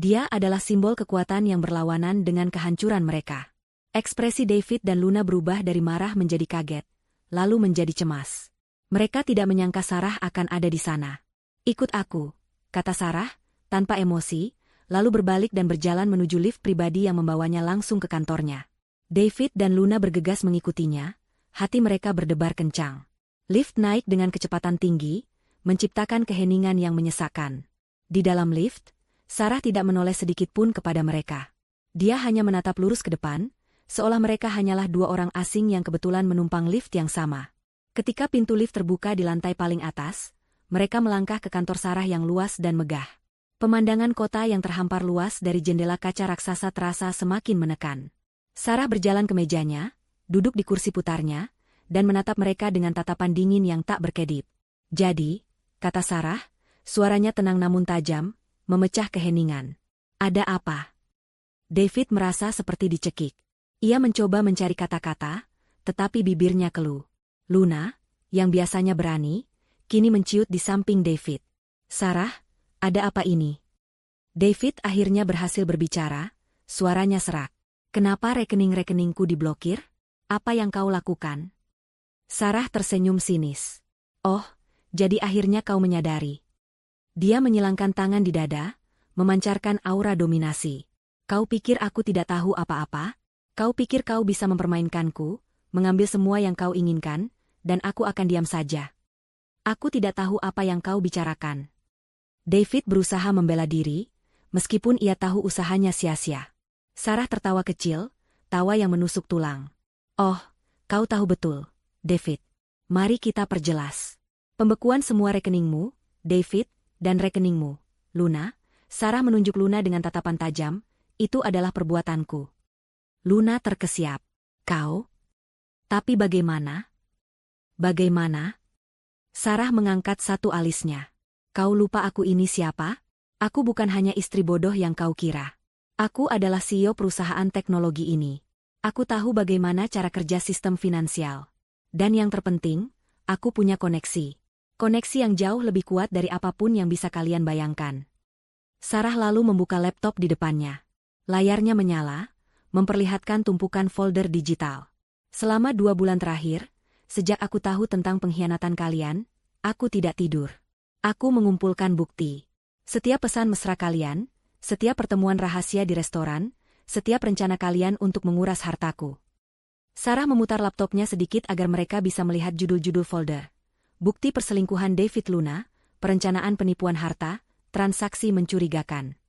Dia adalah simbol kekuatan yang berlawanan dengan kehancuran mereka. Ekspresi David dan Luna berubah dari marah menjadi kaget, lalu menjadi cemas. Mereka tidak menyangka Sarah akan ada di sana. "Ikut aku," kata Sarah, tanpa emosi, lalu berbalik dan berjalan menuju lift pribadi yang membawanya langsung ke kantornya. David dan Luna bergegas mengikutinya, hati mereka berdebar kencang. Lift naik dengan kecepatan tinggi, menciptakan keheningan yang menyesakkan. Di dalam lift, Sarah tidak menoleh sedikit pun kepada mereka. Dia hanya menatap lurus ke depan, seolah mereka hanyalah dua orang asing yang kebetulan menumpang lift yang sama. Ketika pintu lift terbuka di lantai paling atas, mereka melangkah ke kantor Sarah yang luas dan megah. Pemandangan kota yang terhampar luas dari jendela kaca raksasa terasa semakin menekan. Sarah berjalan ke mejanya, duduk di kursi putarnya, dan menatap mereka dengan tatapan dingin yang tak berkedip. "Jadi," kata Sarah, suaranya tenang namun tajam, memecah keheningan. "Ada apa?" David merasa seperti dicekik. Ia mencoba mencari kata-kata, tetapi bibirnya keluh. Luna, yang biasanya berani, kini menciut di samping David. "Sarah, ada apa ini?" David akhirnya berhasil berbicara, suaranya serak. "Kenapa rekening-rekeningku diblokir? Apa yang kau lakukan?" Sarah tersenyum sinis. "Oh, jadi akhirnya kau menyadari." Dia menyilangkan tangan di dada, memancarkan aura dominasi. "Kau pikir aku tidak tahu apa-apa? Kau pikir kau bisa mempermainkanku, mengambil semua yang kau inginkan, dan aku akan diam saja? Aku tidak tahu apa yang kau bicarakan." David berusaha membela diri, meskipun ia tahu usahanya sia-sia. Sarah tertawa kecil, tawa yang menusuk tulang. "Oh, kau tahu betul, David. Mari kita perjelas. Pembekuan semua rekeningmu, David, dan rekeningmu, Luna." Sarah menunjuk Luna dengan tatapan tajam, "Itu adalah perbuatanku." Luna terkesiap. "Kau? Tapi bagaimana?" "Bagaimana?" Sarah mengangkat satu alisnya. "Kau lupa aku ini siapa? Aku bukan hanya istri bodoh yang kau kira. Aku adalah CEO perusahaan teknologi ini. Aku tahu bagaimana cara kerja sistem finansial. Dan yang terpenting, aku punya koneksi. Koneksi yang jauh lebih kuat dari apapun yang bisa kalian bayangkan." Sarah lalu membuka laptop di depannya. Layarnya menyala, memperlihatkan tumpukan folder digital. "Selama 2 bulan terakhir, sejak aku tahu tentang pengkhianatan kalian, aku tidak tidur. Aku mengumpulkan bukti. Setiap pesan mesra kalian, setiap pertemuan rahasia di restoran, setiap rencana kalian untuk menguras hartaku." Sarah memutar laptopnya sedikit agar mereka bisa melihat judul-judul folder. Bukti perselingkuhan David Luna, perencanaan penipuan harta, transaksi mencurigakan.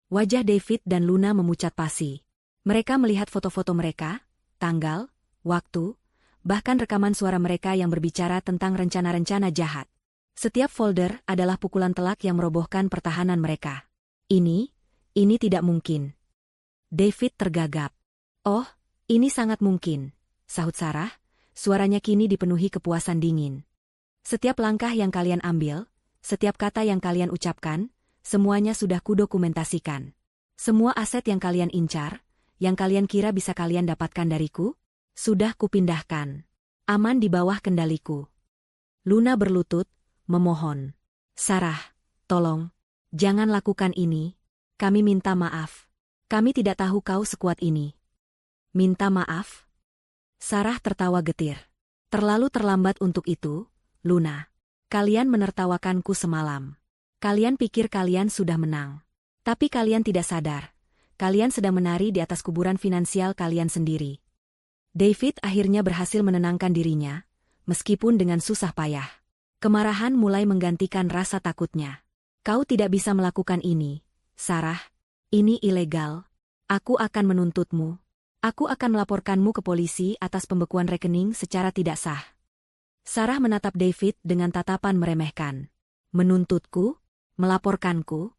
Wajah David dan Luna memucat pasi. Mereka melihat foto-foto mereka, tanggal, waktu, bahkan rekaman suara mereka yang berbicara tentang rencana-rencana jahat. Setiap folder adalah pukulan telak yang merobohkan pertahanan mereka. Ini tidak mungkin." David tergagap. "Oh, ini sangat mungkin," sahut Sarah, suaranya kini dipenuhi kepuasan dingin. "Setiap langkah yang kalian ambil, setiap kata yang kalian ucapkan, semuanya sudah kudokumentasikan. Semua aset yang kalian incar, yang kalian kira bisa kalian dapatkan dariku, sudah kupindahkan. Aman di bawah kendaliku." Luna berlutut, memohon. "Sarah, tolong, jangan lakukan ini. Kami minta maaf. Kami tidak tahu kau sekuat ini." "Minta maaf?" Sarah tertawa getir. "Terlalu terlambat untuk itu, Luna. Kalian menertawakanku semalam. Kalian pikir kalian sudah menang. Tapi kalian tidak sadar. Kalian sedang menari di atas kuburan finansial kalian sendiri." David akhirnya berhasil menenangkan dirinya, meskipun dengan susah payah. Kemarahan mulai menggantikan rasa takutnya. "Kau tidak bisa melakukan ini, Sarah. Ini ilegal. Aku akan menuntutmu. Aku akan melaporkanmu ke polisi atas pembekuan rekening secara tidak sah." Sarah menatap David dengan tatapan meremehkan. "Menuntutku? Melaporkanku?"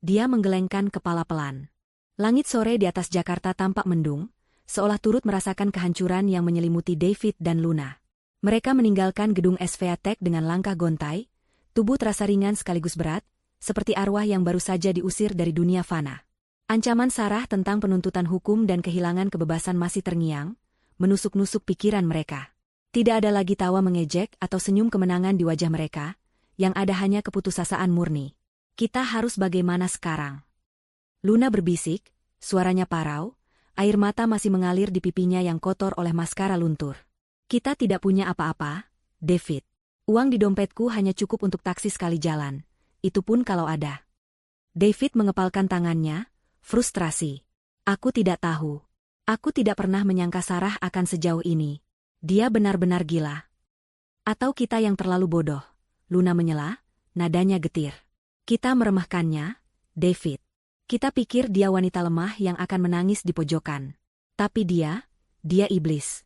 Dia menggelengkan kepala pelan. Langit sore di atas Jakarta tampak mendung, seolah turut merasakan kehancuran yang menyelimuti David dan Luna. Mereka meninggalkan gedung SVA Tech dengan langkah gontai, tubuh terasa ringan sekaligus berat, seperti arwah yang baru saja diusir dari dunia fana. Ancaman Sarah tentang penuntutan hukum dan kehilangan kebebasan masih terngiang, menusuk-nusuk pikiran mereka. Tidak ada lagi tawa mengejek atau senyum kemenangan di wajah mereka, yang ada hanya keputusasaan murni. "Kita harus bagaimana sekarang?" Luna berbisik, suaranya parau, air mata masih mengalir di pipinya yang kotor oleh maskara luntur. Kita tidak punya apa-apa, David. Uang di dompetku hanya cukup untuk taksi sekali jalan, itu pun kalau ada. David mengepalkan tangannya, frustrasi. Aku tidak tahu. Aku tidak pernah menyangka Sarah akan sejauh ini. Dia benar-benar gila. Atau kita yang terlalu bodoh, Luna menyela, nadanya getir. Kita meremehkannya, David. Kita pikir dia wanita lemah yang akan menangis di pojokan. Tapi dia iblis.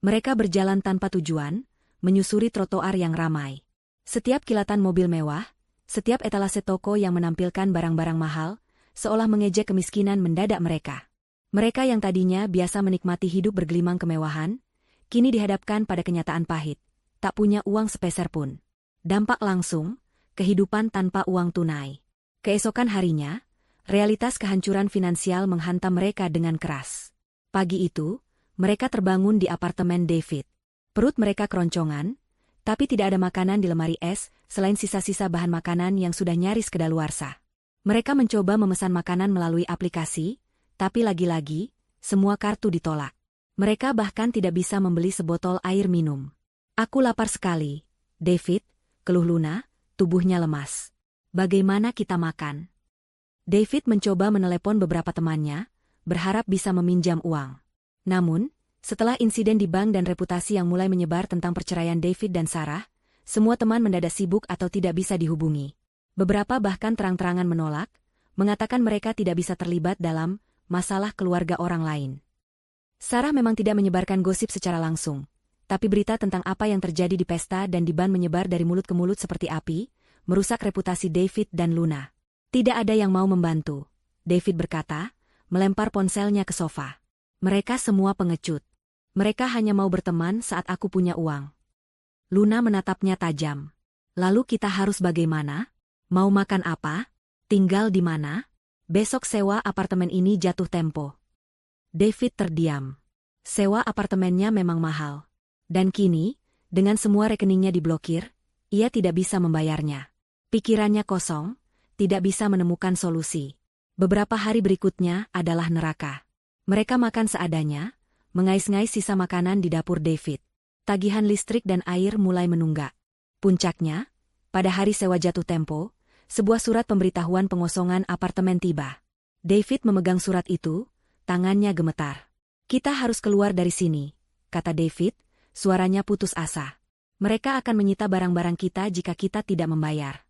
Mereka berjalan tanpa tujuan, menyusuri trotoar yang ramai. Setiap kilatan mobil mewah, setiap etalase toko yang menampilkan barang-barang mahal, seolah mengejek kemiskinan mendadak mereka. Mereka yang tadinya biasa menikmati hidup bergelimang kemewahan, kini dihadapkan pada kenyataan pahit, tak punya uang sepeser pun. Dampak langsung, kehidupan tanpa uang tunai. Keesokan harinya, realitas kehancuran finansial menghantam mereka dengan keras. Pagi itu, mereka terbangun di apartemen David. Perut mereka keroncongan, tapi tidak ada makanan di lemari es selain sisa-sisa bahan makanan yang sudah nyaris kedaluarsa. Mereka mencoba memesan makanan melalui aplikasi, tapi lagi-lagi, semua kartu ditolak. Mereka bahkan tidak bisa membeli sebotol air minum. Aku lapar sekali, David, keluh Luna, tubuhnya lemas. Bagaimana kita makan? David mencoba menelepon beberapa temannya, berharap bisa meminjam uang. Namun, setelah insiden di bank dan reputasi yang mulai menyebar tentang perceraian David dan Sarah, semua teman mendadak sibuk atau tidak bisa dihubungi. Beberapa bahkan terang-terangan menolak, mengatakan mereka tidak bisa terlibat dalam masalah keluarga orang lain. Sarah memang tidak menyebarkan gosip secara langsung, tapi berita tentang apa yang terjadi di pesta dan di ban menyebar dari mulut ke mulut seperti api, merusak reputasi David dan Luna. Tidak ada yang mau membantu, David berkata, melempar ponselnya ke sofa. Mereka semua pengecut. Mereka hanya mau berteman saat aku punya uang. Luna menatapnya tajam. Lalu kita harus bagaimana? Mau makan apa? Tinggal di mana? Besok sewa apartemen ini jatuh tempo. David terdiam. Sewa apartemennya memang mahal. Dan kini, dengan semua rekeningnya diblokir, ia tidak bisa membayarnya. Pikirannya kosong, tidak bisa menemukan solusi. Beberapa hari berikutnya adalah neraka. Mereka makan seadanya, mengais-ngais sisa makanan di dapur David. Tagihan listrik dan air mulai menunggak. Puncaknya, pada hari sewa jatuh tempo, sebuah surat pemberitahuan pengosongan apartemen tiba. David memegang surat itu, tangannya gemetar. Kita harus keluar dari sini, kata David, suaranya putus asa. Mereka akan menyita barang-barang kita jika kita tidak membayar.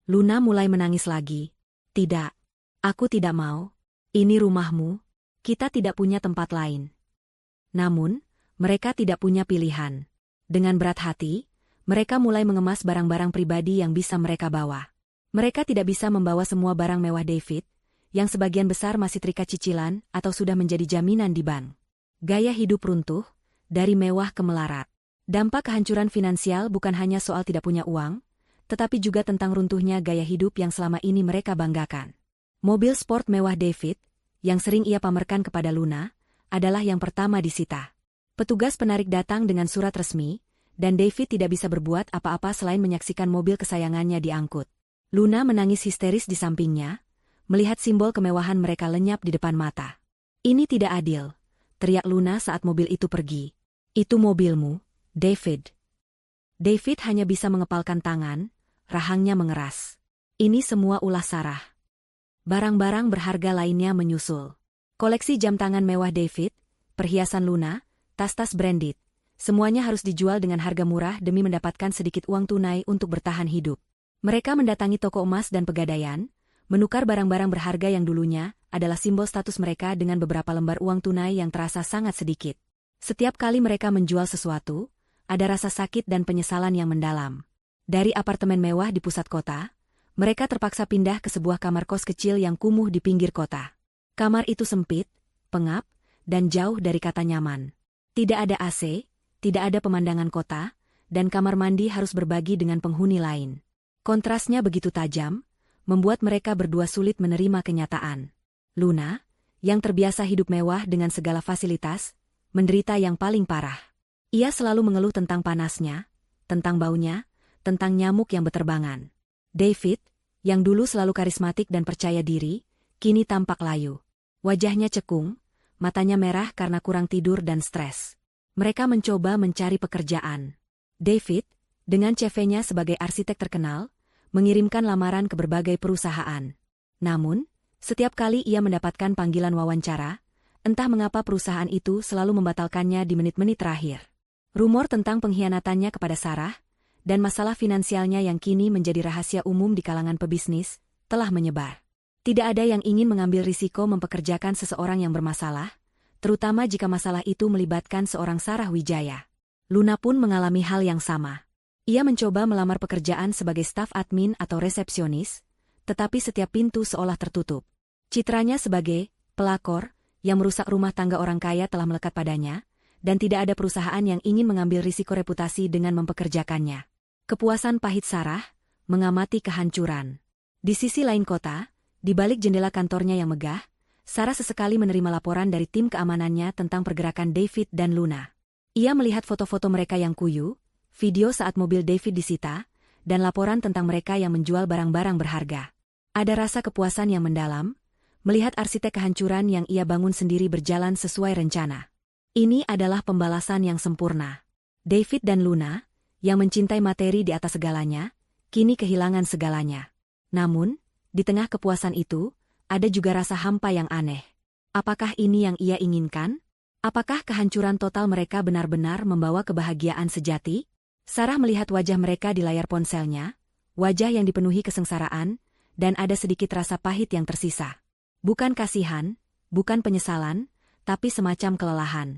Luna mulai menangis lagi. Tidak. Aku tidak mau. Ini rumahmu. Kita tidak punya tempat lain. Namun, mereka tidak punya pilihan. Dengan berat hati, mereka mulai mengemas barang-barang pribadi yang bisa mereka bawa. Mereka tidak bisa membawa semua barang mewah David, yang sebagian besar masih terikat cicilan atau sudah menjadi jaminan di bank. Gaya hidup runtuh, dari mewah ke melarat. Dampak kehancuran finansial bukan hanya soal tidak punya uang, tetapi juga tentang runtuhnya gaya hidup yang selama ini mereka banggakan. Mobil sport mewah David, yang sering ia pamerkan kepada Luna, adalah yang pertama disita. Petugas penarik datang dengan surat resmi, dan David tidak bisa berbuat apa-apa selain menyaksikan mobil kesayangannya diangkut. Luna menangis histeris di sampingnya, melihat simbol kemewahan mereka lenyap di depan mata. Ini tidak adil, teriak Luna saat mobil itu pergi. Itu mobilmu, David. David hanya bisa mengepalkan tangan, rahangnya mengeras. Ini semua ulah Sarah. Barang-barang berharga lainnya menyusul. Koleksi jam tangan mewah David, perhiasan Luna, tas-tas branded. Semuanya harus dijual dengan harga murah demi mendapatkan sedikit uang tunai untuk bertahan hidup. Mereka mendatangi toko emas dan pegadaian, menukar barang-barang berharga yang dulunya adalah simbol status mereka dengan beberapa lembar uang tunai yang terasa sangat sedikit. Setiap kali mereka menjual sesuatu, ada rasa sakit dan penyesalan yang mendalam. Dari apartemen mewah di pusat kota, mereka terpaksa pindah ke sebuah kamar kos kecil yang kumuh di pinggir kota. Kamar itu sempit, pengap, dan jauh dari kata nyaman. Tidak ada AC, tidak ada pemandangan kota, dan kamar mandi harus berbagi dengan penghuni lain. Kontrasnya begitu tajam, membuat mereka berdua sulit menerima kenyataan. Luna, yang terbiasa hidup mewah dengan segala fasilitas, menderita yang paling parah. Ia selalu mengeluh tentang panasnya, tentang baunya, tentang nyamuk yang beterbangan. David, yang dulu selalu karismatik dan percaya diri, kini tampak layu. Wajahnya cekung, matanya merah karena kurang tidur dan stres. Mereka mencoba mencari pekerjaan. David, dengan CV-nya sebagai arsitek terkenal, mengirimkan lamaran ke berbagai perusahaan. Namun, setiap kali ia mendapatkan panggilan wawancara, entah mengapa perusahaan itu selalu membatalkannya di menit-menit terakhir. Rumor tentang pengkhianatannya kepada Sarah, dan masalah finansialnya yang kini menjadi rahasia umum di kalangan pebisnis, telah menyebar. Tidak ada yang ingin mengambil risiko mempekerjakan seseorang yang bermasalah, terutama jika masalah itu melibatkan seorang Sarah Wijaya. Luna pun mengalami hal yang sama. Ia mencoba melamar pekerjaan sebagai staf admin atau resepsionis, tetapi setiap pintu seolah tertutup. Citranya sebagai pelakor yang merusak rumah tangga orang kaya telah melekat padanya, dan tidak ada perusahaan yang ingin mengambil risiko reputasi dengan mempekerjakannya. Kepuasan pahit Sarah mengamati kehancuran. Di sisi lain kota, di balik jendela kantornya yang megah, Sarah sesekali menerima laporan dari tim keamanannya tentang pergerakan David dan Luna. Ia melihat foto-foto mereka yang kuyu, video saat mobil David disita, dan laporan tentang mereka yang menjual barang-barang berharga. Ada rasa kepuasan yang mendalam, melihat arsitek kehancuran yang ia bangun sendiri berjalan sesuai rencana. Ini adalah pembalasan yang sempurna. David dan Luna, yang mencintai materi di atas segalanya, kini kehilangan segalanya. Namun, di tengah kepuasan itu, ada juga rasa hampa yang aneh. Apakah ini yang ia inginkan? Apakah kehancuran total mereka benar-benar membawa kebahagiaan sejati? Sarah melihat wajah mereka di layar ponselnya, wajah yang dipenuhi kesengsaraan, dan ada sedikit rasa pahit yang tersisa. Bukan kasihan, bukan penyesalan, tapi semacam kelelahan.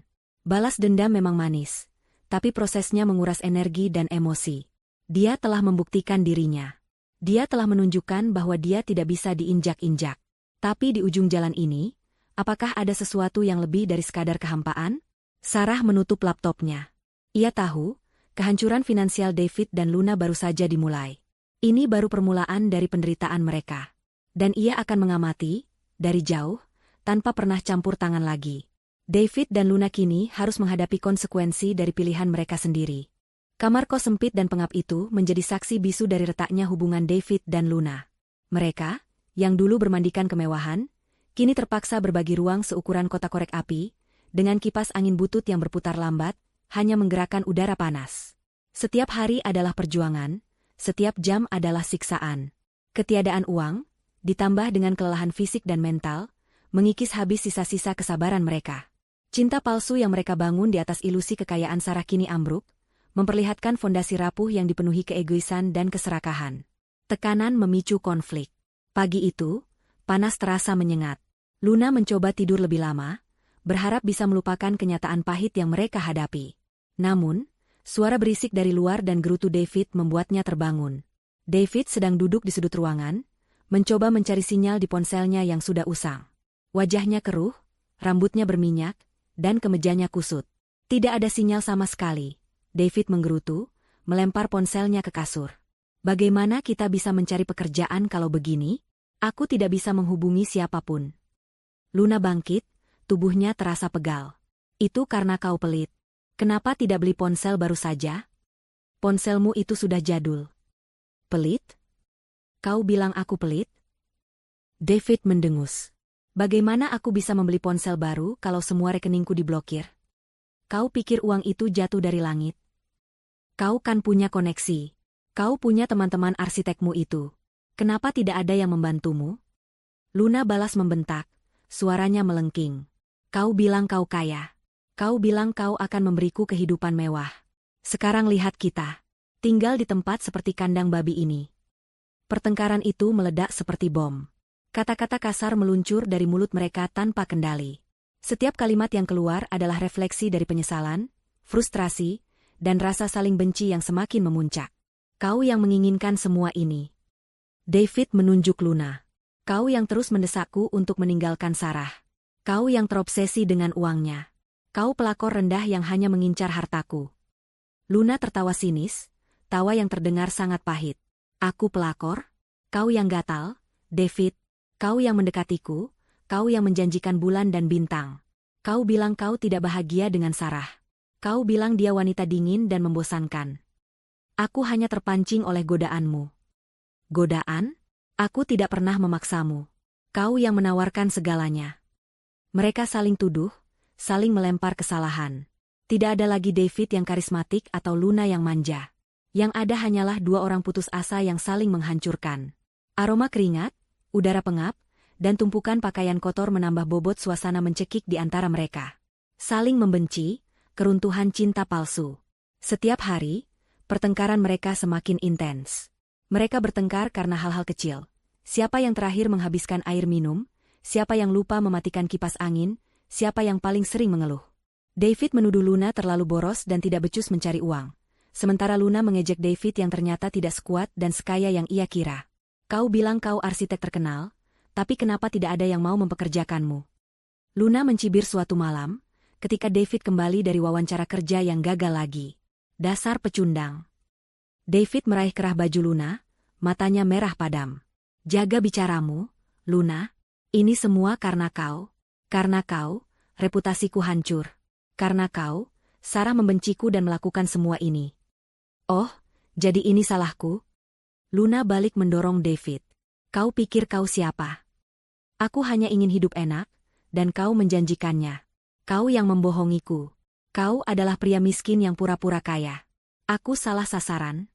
Balas dendam memang manis, tapi prosesnya menguras energi dan emosi. Dia telah membuktikan dirinya. Dia telah menunjukkan bahwa dia tidak bisa diinjak-injak. Tapi di ujung jalan ini, apakah ada sesuatu yang lebih dari sekadar kehampaan? Sarah menutup laptopnya. Ia tahu, kehancuran finansial David dan Luna baru saja dimulai. Ini baru permulaan dari penderitaan mereka. Dan ia akan mengamati, dari jauh, tanpa pernah campur tangan lagi. David dan Luna kini harus menghadapi konsekuensi dari pilihan mereka sendiri. Kamar kos sempit dan pengap itu menjadi saksi bisu dari retaknya hubungan David dan Luna. Mereka, yang dulu bermandikan kemewahan, kini terpaksa berbagi ruang seukuran kotak korek api, dengan kipas angin butut yang berputar lambat, hanya menggerakkan udara panas. Setiap hari adalah perjuangan, setiap jam adalah siksaan. Ketiadaan uang, ditambah dengan kelelahan fisik dan mental, mengikis habis sisa-sisa kesabaran mereka. Cinta palsu yang mereka bangun di atas ilusi kekayaan Sarah kini ambruk, memperlihatkan fondasi rapuh yang dipenuhi keegoisan dan keserakahan. Tekanan memicu konflik. Pagi itu, panas terasa menyengat. Luna mencoba tidur lebih lama, berharap bisa melupakan kenyataan pahit yang mereka hadapi. Namun, suara berisik dari luar dan gerutu David membuatnya terbangun. David sedang duduk di sudut ruangan, mencoba mencari sinyal di ponselnya yang sudah usang. Wajahnya keruh, rambutnya berminyak, dan kemejanya kusut. Tidak ada sinyal sama sekali. David menggerutu, melempar ponselnya ke kasur. Bagaimana kita bisa mencari pekerjaan kalau begini? Aku tidak bisa menghubungi siapapun. Luna bangkit, tubuhnya terasa pegal. Itu karena kau pelit. Kenapa tidak beli ponsel baru saja? Ponselmu itu sudah jadul. Pelit? Kau bilang aku pelit? David mendengus. Bagaimana aku bisa membeli ponsel baru kalau semua rekeningku diblokir? Kau pikir uang itu jatuh dari langit? Kau kan punya koneksi. Kau punya teman-teman arsitekmu itu. Kenapa tidak ada yang membantumu? Luna balas membentak, suaranya melengking. Kau bilang kau kaya. Kau bilang kau akan memberiku kehidupan mewah. Sekarang lihat kita. Tinggal di tempat seperti kandang babi ini. Pertengkaran itu meledak seperti bom. Kata-kata kasar meluncur dari mulut mereka tanpa kendali. Setiap kalimat yang keluar adalah refleksi dari penyesalan, frustrasi, dan rasa saling benci yang semakin memuncak. Kau yang menginginkan semua ini. David menunjuk Luna. Kau yang terus mendesakku untuk meninggalkan Sarah. Kau yang terobsesi dengan uangnya. Kau pelakor rendah yang hanya mengincar hartaku. Luna tertawa sinis, tawa yang terdengar sangat pahit. Aku pelakor? Kau yang gatal, David. Kau yang mendekatiku, kau yang menjanjikan bulan dan bintang. Kau bilang kau tidak bahagia dengan Sarah. Kau bilang dia wanita dingin dan membosankan. Aku hanya terpancing oleh godaanmu. Godaan? Aku tidak pernah memaksamu. Kau yang menawarkan segalanya. Mereka saling tuduh, saling melempar kesalahan. Tidak ada lagi David yang karismatik atau Luna yang manja. Yang ada hanyalah dua orang putus asa yang saling menghancurkan. Aroma keringat, udara pengap, dan tumpukan pakaian kotor menambah bobot suasana mencekik di antara mereka. Saling membenci, keruntuhan cinta palsu. Setiap hari, pertengkaran mereka semakin intens. Mereka bertengkar karena hal-hal kecil. Siapa yang terakhir menghabiskan air minum, siapa yang lupa mematikan kipas angin, siapa yang paling sering mengeluh. David menuduh Luna terlalu boros dan tidak becus mencari uang. Sementara Luna mengejek David yang ternyata tidak sekuat dan sekaya yang ia kira. Kau bilang kau arsitek terkenal, tapi kenapa tidak ada yang mau mempekerjakanmu? Luna mencibir suatu malam, ketika David kembali dari wawancara kerja yang gagal lagi. Dasar pecundang. David meraih kerah baju Luna, matanya merah padam. Jaga bicaramu, Luna. Ini semua karena kau. Karena kau, reputasiku hancur. Karena kau, Sarah membenciku dan melakukan semua ini. Oh, jadi ini salahku? Luna balik mendorong David. Kau pikir kau siapa? Aku hanya ingin hidup enak, dan kau menjanjikannya. Kau yang membohongiku. Kau adalah pria miskin yang pura-pura kaya. Aku salah sasaran.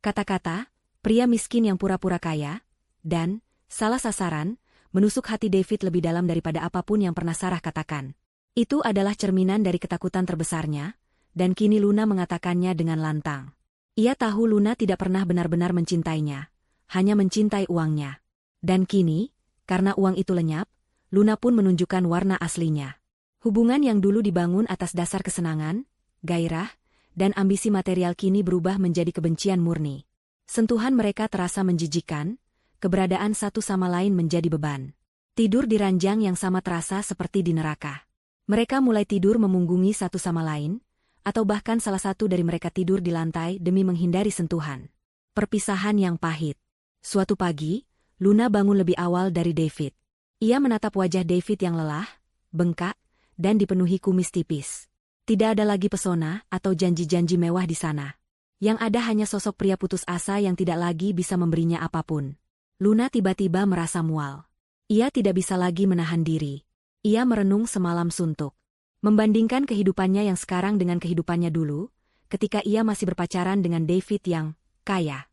Kata-kata, pria miskin yang pura-pura kaya, dan salah sasaran, menusuk hati David lebih dalam daripada apapun yang pernah Sarah katakan. Itu adalah cerminan dari ketakutan terbesarnya, dan kini Luna mengatakannya dengan lantang. Ia tahu Luna tidak pernah benar-benar mencintainya, hanya mencintai uangnya. Dan kini, karena uang itu lenyap, Luna pun menunjukkan warna aslinya. Hubungan yang dulu dibangun atas dasar kesenangan, gairah, dan ambisi material kini berubah menjadi kebencian murni. Sentuhan mereka terasa menjijikkan, keberadaan satu sama lain menjadi beban. Tidur di ranjang yang sama terasa seperti di neraka. Mereka mulai tidur memunggungi satu sama lain, atau bahkan salah satu dari mereka tidur di lantai demi menghindari sentuhan. Perpisahan yang pahit. Suatu pagi, Luna bangun lebih awal dari David. Ia menatap wajah David yang lelah, bengkak, dan dipenuhi kumis tipis. Tidak ada lagi pesona atau janji-janji mewah di sana. Yang ada hanya sosok pria putus asa yang tidak lagi bisa memberinya apapun. Luna tiba-tiba merasa mual. Ia tidak bisa lagi menahan diri. Ia merenung semalam suntuk. Membandingkan kehidupannya yang sekarang dengan kehidupannya dulu, ketika ia masih berpacaran dengan David yang kaya.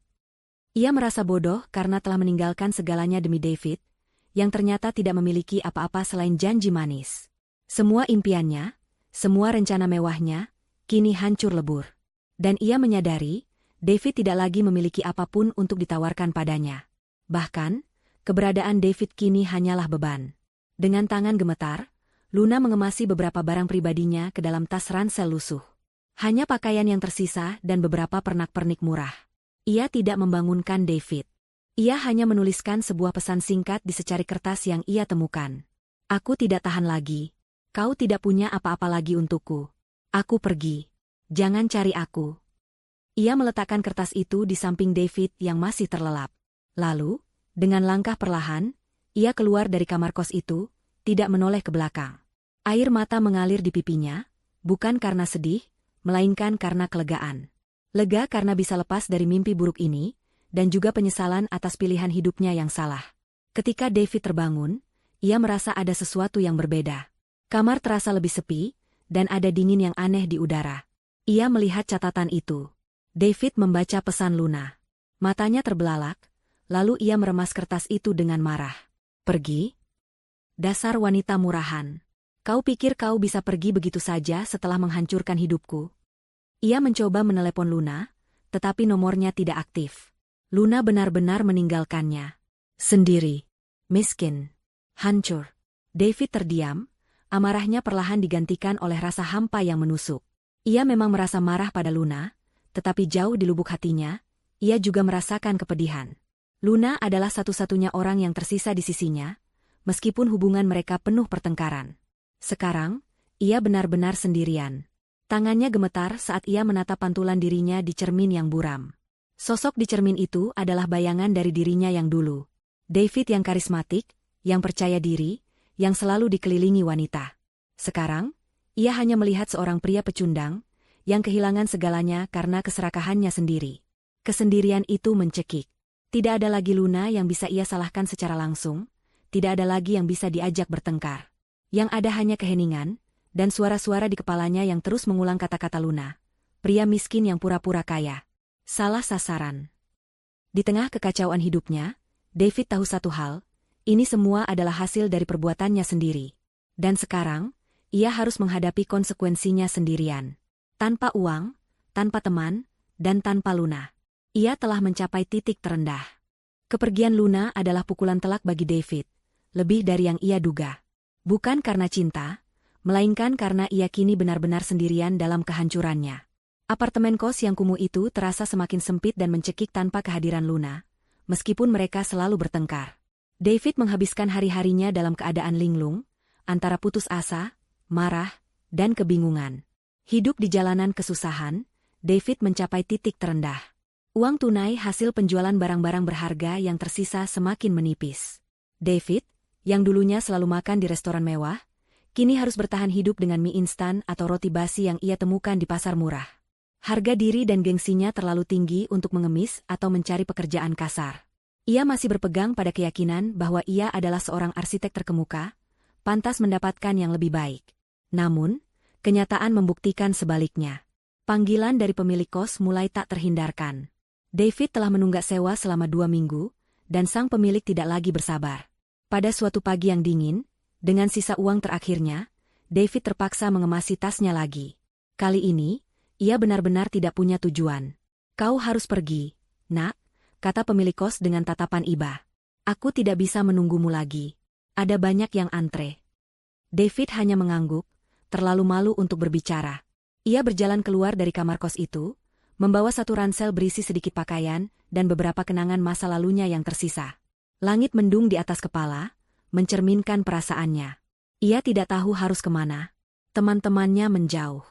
Ia merasa bodoh karena telah meninggalkan segalanya demi David, yang ternyata tidak memiliki apa-apa selain janji manis. Semua impiannya, semua rencana mewahnya, kini hancur lebur. Dan ia menyadari, David tidak lagi memiliki apapun untuk ditawarkan padanya. Bahkan, keberadaan David kini hanyalah beban. Dengan tangan gemetar, Luna mengemasi beberapa barang pribadinya ke dalam tas ransel lusuh. Hanya pakaian yang tersisa dan beberapa pernak-pernik murah. Ia tidak membangunkan David. Ia hanya menuliskan sebuah pesan singkat di secari kertas yang ia temukan. Aku tidak tahan lagi. Kau tidak punya apa-apa lagi untukku. Aku pergi. Jangan cari aku. Ia meletakkan kertas itu di samping David yang masih terlelap. Lalu, dengan langkah perlahan, ia keluar dari kamar kos itu, tidak menoleh ke belakang. Air mata mengalir di pipinya, bukan karena sedih, melainkan karena kelegaan. Lega karena bisa lepas dari mimpi buruk ini, dan juga penyesalan atas pilihan hidupnya yang salah. Ketika David terbangun, ia merasa ada sesuatu yang berbeda. Kamar terasa lebih sepi, dan ada dingin yang aneh di udara. Ia melihat catatan itu. David membaca pesan Luna. Matanya terbelalak, lalu ia meremas kertas itu dengan marah. Pergi? Dasar wanita murahan. Kau pikir kau bisa pergi begitu saja setelah menghancurkan hidupku? Ia mencoba menelepon Luna, tetapi nomornya tidak aktif. Luna benar-benar meninggalkannya. Sendiri. Miskin. Hancur. David terdiam, amarahnya perlahan digantikan oleh rasa hampa yang menusuk. Ia memang merasa marah pada Luna, tetapi jauh di lubuk hatinya, ia juga merasakan kepedihan. Luna adalah satu-satunya orang yang tersisa di sisinya, meskipun hubungan mereka penuh pertengkaran. Sekarang, ia benar-benar sendirian. Tangannya gemetar saat ia menatap pantulan dirinya di cermin yang buram. Sosok di cermin itu adalah bayangan dari dirinya yang dulu. David yang karismatik, yang percaya diri, yang selalu dikelilingi wanita. Sekarang, ia hanya melihat seorang pria pecundang, yang kehilangan segalanya karena keserakahannya sendiri. Kesendirian itu mencekik. Tidak ada lagi Luna yang bisa ia salahkan secara langsung, tidak ada lagi yang bisa diajak bertengkar. Yang ada hanya keheningan, dan suara-suara di kepalanya yang terus mengulang kata-kata Luna. Pria miskin yang pura-pura kaya. Salah sasaran. Di tengah kekacauan hidupnya, David tahu satu hal, ini semua adalah hasil dari perbuatannya sendiri. Dan sekarang, ia harus menghadapi konsekuensinya sendirian. Tanpa uang, tanpa teman, dan tanpa Luna. Ia telah mencapai titik terendah. Kepergian Luna adalah pukulan telak bagi David, lebih dari yang ia duga. Bukan karena cinta, melainkan karena ia kini benar-benar sendirian dalam kehancurannya. Apartemen kos yang kumuh itu terasa semakin sempit dan mencekik tanpa kehadiran Luna, meskipun mereka selalu bertengkar. David menghabiskan hari-harinya dalam keadaan linglung, antara putus asa, marah, dan kebingungan. Hidup di jalanan kesusahan, David mencapai titik terendah. Uang tunai hasil penjualan barang-barang berharga yang tersisa semakin menipis. David, yang dulunya selalu makan di restoran mewah, kini harus bertahan hidup dengan mie instan atau roti basi yang ia temukan di pasar murah. Harga diri dan gengsinya terlalu tinggi untuk mengemis atau mencari pekerjaan kasar. Ia masih berpegang pada keyakinan bahwa ia adalah seorang arsitek terkemuka, pantas mendapatkan yang lebih baik. Namun, kenyataan membuktikan sebaliknya. Panggilan dari pemilik kos mulai tak terhindarkan. David telah menunggak sewa selama 2 minggu, dan sang pemilik tidak lagi bersabar. Pada suatu pagi yang dingin, dengan sisa uang terakhirnya, David terpaksa mengemasi tasnya lagi. Kali ini, ia benar-benar tidak punya tujuan. "Kau harus pergi, nak," kata pemilik kos dengan tatapan iba. "Aku tidak bisa menunggumu lagi. Ada banyak yang antre." David hanya mengangguk, terlalu malu untuk berbicara. Ia berjalan keluar dari kamar kos itu, membawa satu ransel berisi sedikit pakaian dan beberapa kenangan masa lalunya yang tersisa. Langit mendung di atas kepala, mencerminkan perasaannya. Ia tidak tahu harus kemana. Teman-temannya menjauh.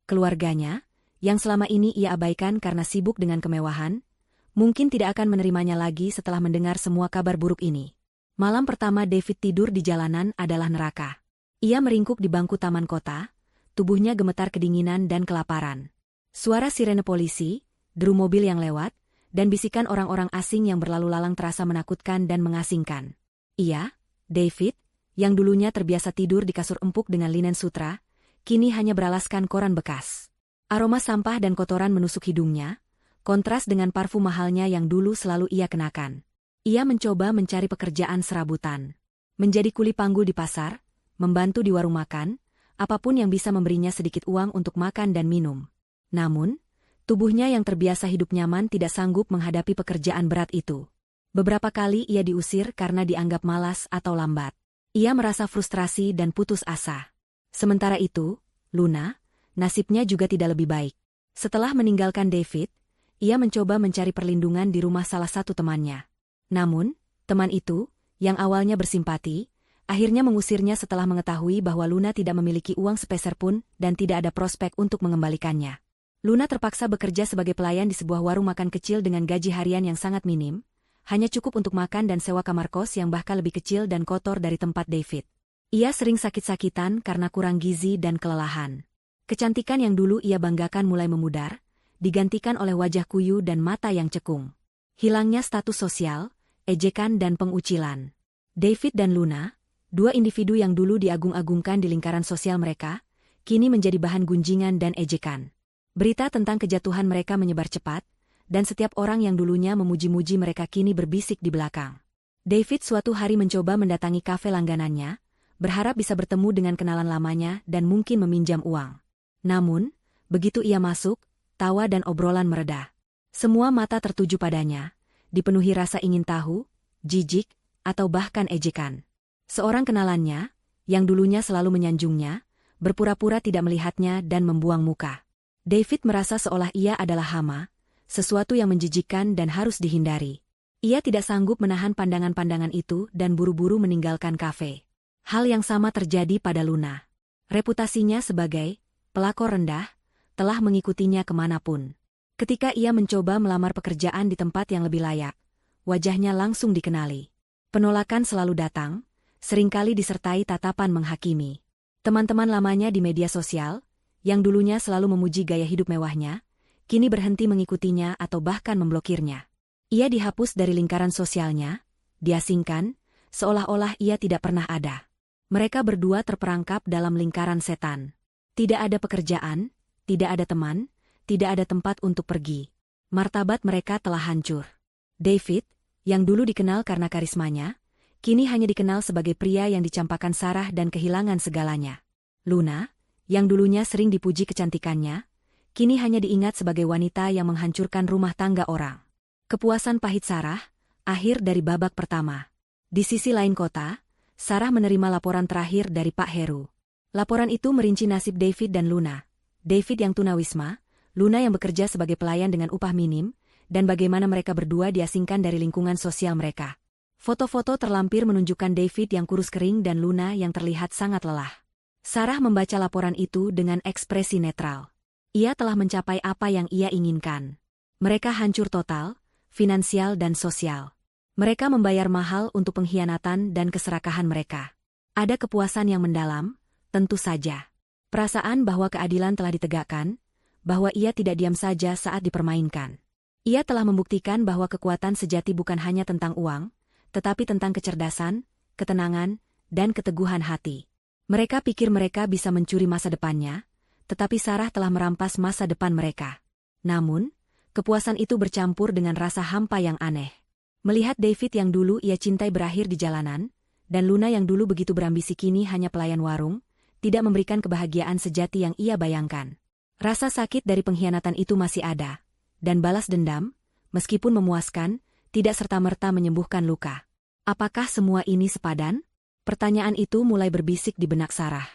Keluarganya, yang selama ini ia abaikan karena sibuk dengan kemewahan, mungkin tidak akan menerimanya lagi setelah mendengar semua kabar buruk ini. Malam pertama David tidur di jalanan adalah neraka. Ia meringkuk di bangku taman kota, tubuhnya gemetar kedinginan dan kelaparan. Suara sirene polisi, deru mobil yang lewat, dan bisikan orang-orang asing yang berlalu lalang terasa menakutkan dan mengasingkan. Ia, David, yang dulunya terbiasa tidur di kasur empuk dengan linen sutra, kini hanya beralaskan koran bekas. Aroma sampah dan kotoran menusuk hidungnya, kontras dengan parfum mahalnya yang dulu selalu ia kenakan. Ia mencoba mencari pekerjaan serabutan. Menjadi kuli panggul di pasar, membantu di warung makan, apapun yang bisa memberinya sedikit uang untuk makan dan minum. Namun, tubuhnya yang terbiasa hidup nyaman tidak sanggup menghadapi pekerjaan berat itu. Beberapa kali ia diusir karena dianggap malas atau lambat. Ia merasa frustrasi dan putus asa. Sementara itu, Luna, nasibnya juga tidak lebih baik. Setelah meninggalkan David, ia mencoba mencari perlindungan di rumah salah satu temannya. Namun, teman itu, yang awalnya bersimpati, akhirnya mengusirnya setelah mengetahui bahwa Luna tidak memiliki uang sepeser pun dan tidak ada prospek untuk mengembalikannya. Luna terpaksa bekerja sebagai pelayan di sebuah warung makan kecil dengan gaji harian yang sangat minim, hanya cukup untuk makan dan sewa kamar kos yang bahkan lebih kecil dan kotor dari tempat David. Ia sering sakit-sakitan karena kurang gizi dan kelelahan. Kecantikan yang dulu ia banggakan mulai memudar, digantikan oleh wajah kuyu dan mata yang cekung. Hilangnya status sosial, ejekan dan pengucilan. David dan Luna, dua individu yang dulu diagung-agungkan di lingkaran sosial mereka, kini menjadi bahan gunjingan dan ejekan. Berita tentang kejatuhan mereka menyebar cepat, dan setiap orang yang dulunya memuji-muji mereka kini berbisik di belakang. David suatu hari mencoba mendatangi kafe langganannya, berharap bisa bertemu dengan kenalan lamanya dan mungkin meminjam uang. Namun, begitu ia masuk, tawa dan obrolan mereda. Semua mata tertuju padanya, dipenuhi rasa ingin tahu, jijik, atau bahkan ejekan. Seorang kenalannya, yang dulunya selalu menyanjungnya, berpura-pura tidak melihatnya dan membuang muka. David merasa seolah ia adalah hama, sesuatu yang menjijikkan dan harus dihindari. Ia tidak sanggup menahan pandangan-pandangan itu dan buru-buru meninggalkan kafe. Hal yang sama terjadi pada Luna. Reputasinya sebagai pelakor rendah telah mengikutinya kemanapun. Ketika ia mencoba melamar pekerjaan di tempat yang lebih layak, wajahnya langsung dikenali. Penolakan selalu datang, seringkali disertai tatapan menghakimi. Teman-teman lamanya di media sosial, yang dulunya selalu memuji gaya hidup mewahnya, kini berhenti mengikutinya atau bahkan memblokirnya. Ia dihapus dari lingkaran sosialnya, diasingkan, seolah-olah ia tidak pernah ada. Mereka berdua terperangkap dalam lingkaran setan. Tidak ada pekerjaan, tidak ada teman, tidak ada tempat untuk pergi. Martabat mereka telah hancur. David, yang dulu dikenal karena karismanya, kini hanya dikenal sebagai pria yang dicampakkan Sarah dan kehilangan segalanya. Luna, yang dulunya sering dipuji kecantikannya, kini hanya diingat sebagai wanita yang menghancurkan rumah tangga orang. Kepuasan pahit Sarah, akhir dari babak pertama. Di sisi lain kota, Sarah menerima laporan terakhir dari Pak Heru. Laporan itu merinci nasib David dan Luna. David yang tunawisma, Luna yang bekerja sebagai pelayan dengan upah minim, dan bagaimana mereka berdua diasingkan dari lingkungan sosial mereka. Foto-foto terlampir menunjukkan David yang kurus kering dan Luna yang terlihat sangat lelah. Sarah membaca laporan itu dengan ekspresi netral. Ia telah mencapai apa yang ia inginkan. Mereka hancur total, finansial dan sosial. Mereka membayar mahal untuk pengkhianatan dan keserakahan mereka. Ada kepuasan yang mendalam, tentu saja. Perasaan bahwa keadilan telah ditegakkan, bahwa ia tidak diam saja saat dipermainkan. Ia telah membuktikan bahwa kekuatan sejati bukan hanya tentang uang, tetapi tentang kecerdasan, ketenangan, dan keteguhan hati. Mereka pikir mereka bisa mencuri masa depannya, tetapi Sarah telah merampas masa depan mereka. Namun, kepuasan itu bercampur dengan rasa hampa yang aneh. Melihat David yang dulu ia cintai berakhir di jalanan, dan Luna yang dulu begitu berambisi kini hanya pelayan warung, tidak memberikan kebahagiaan sejati yang ia bayangkan. Rasa sakit dari pengkhianatan itu masih ada, dan balas dendam, meskipun memuaskan, tidak serta-merta menyembuhkan luka. Apakah semua ini sepadan? Pertanyaan itu mulai berbisik di benak Sarah.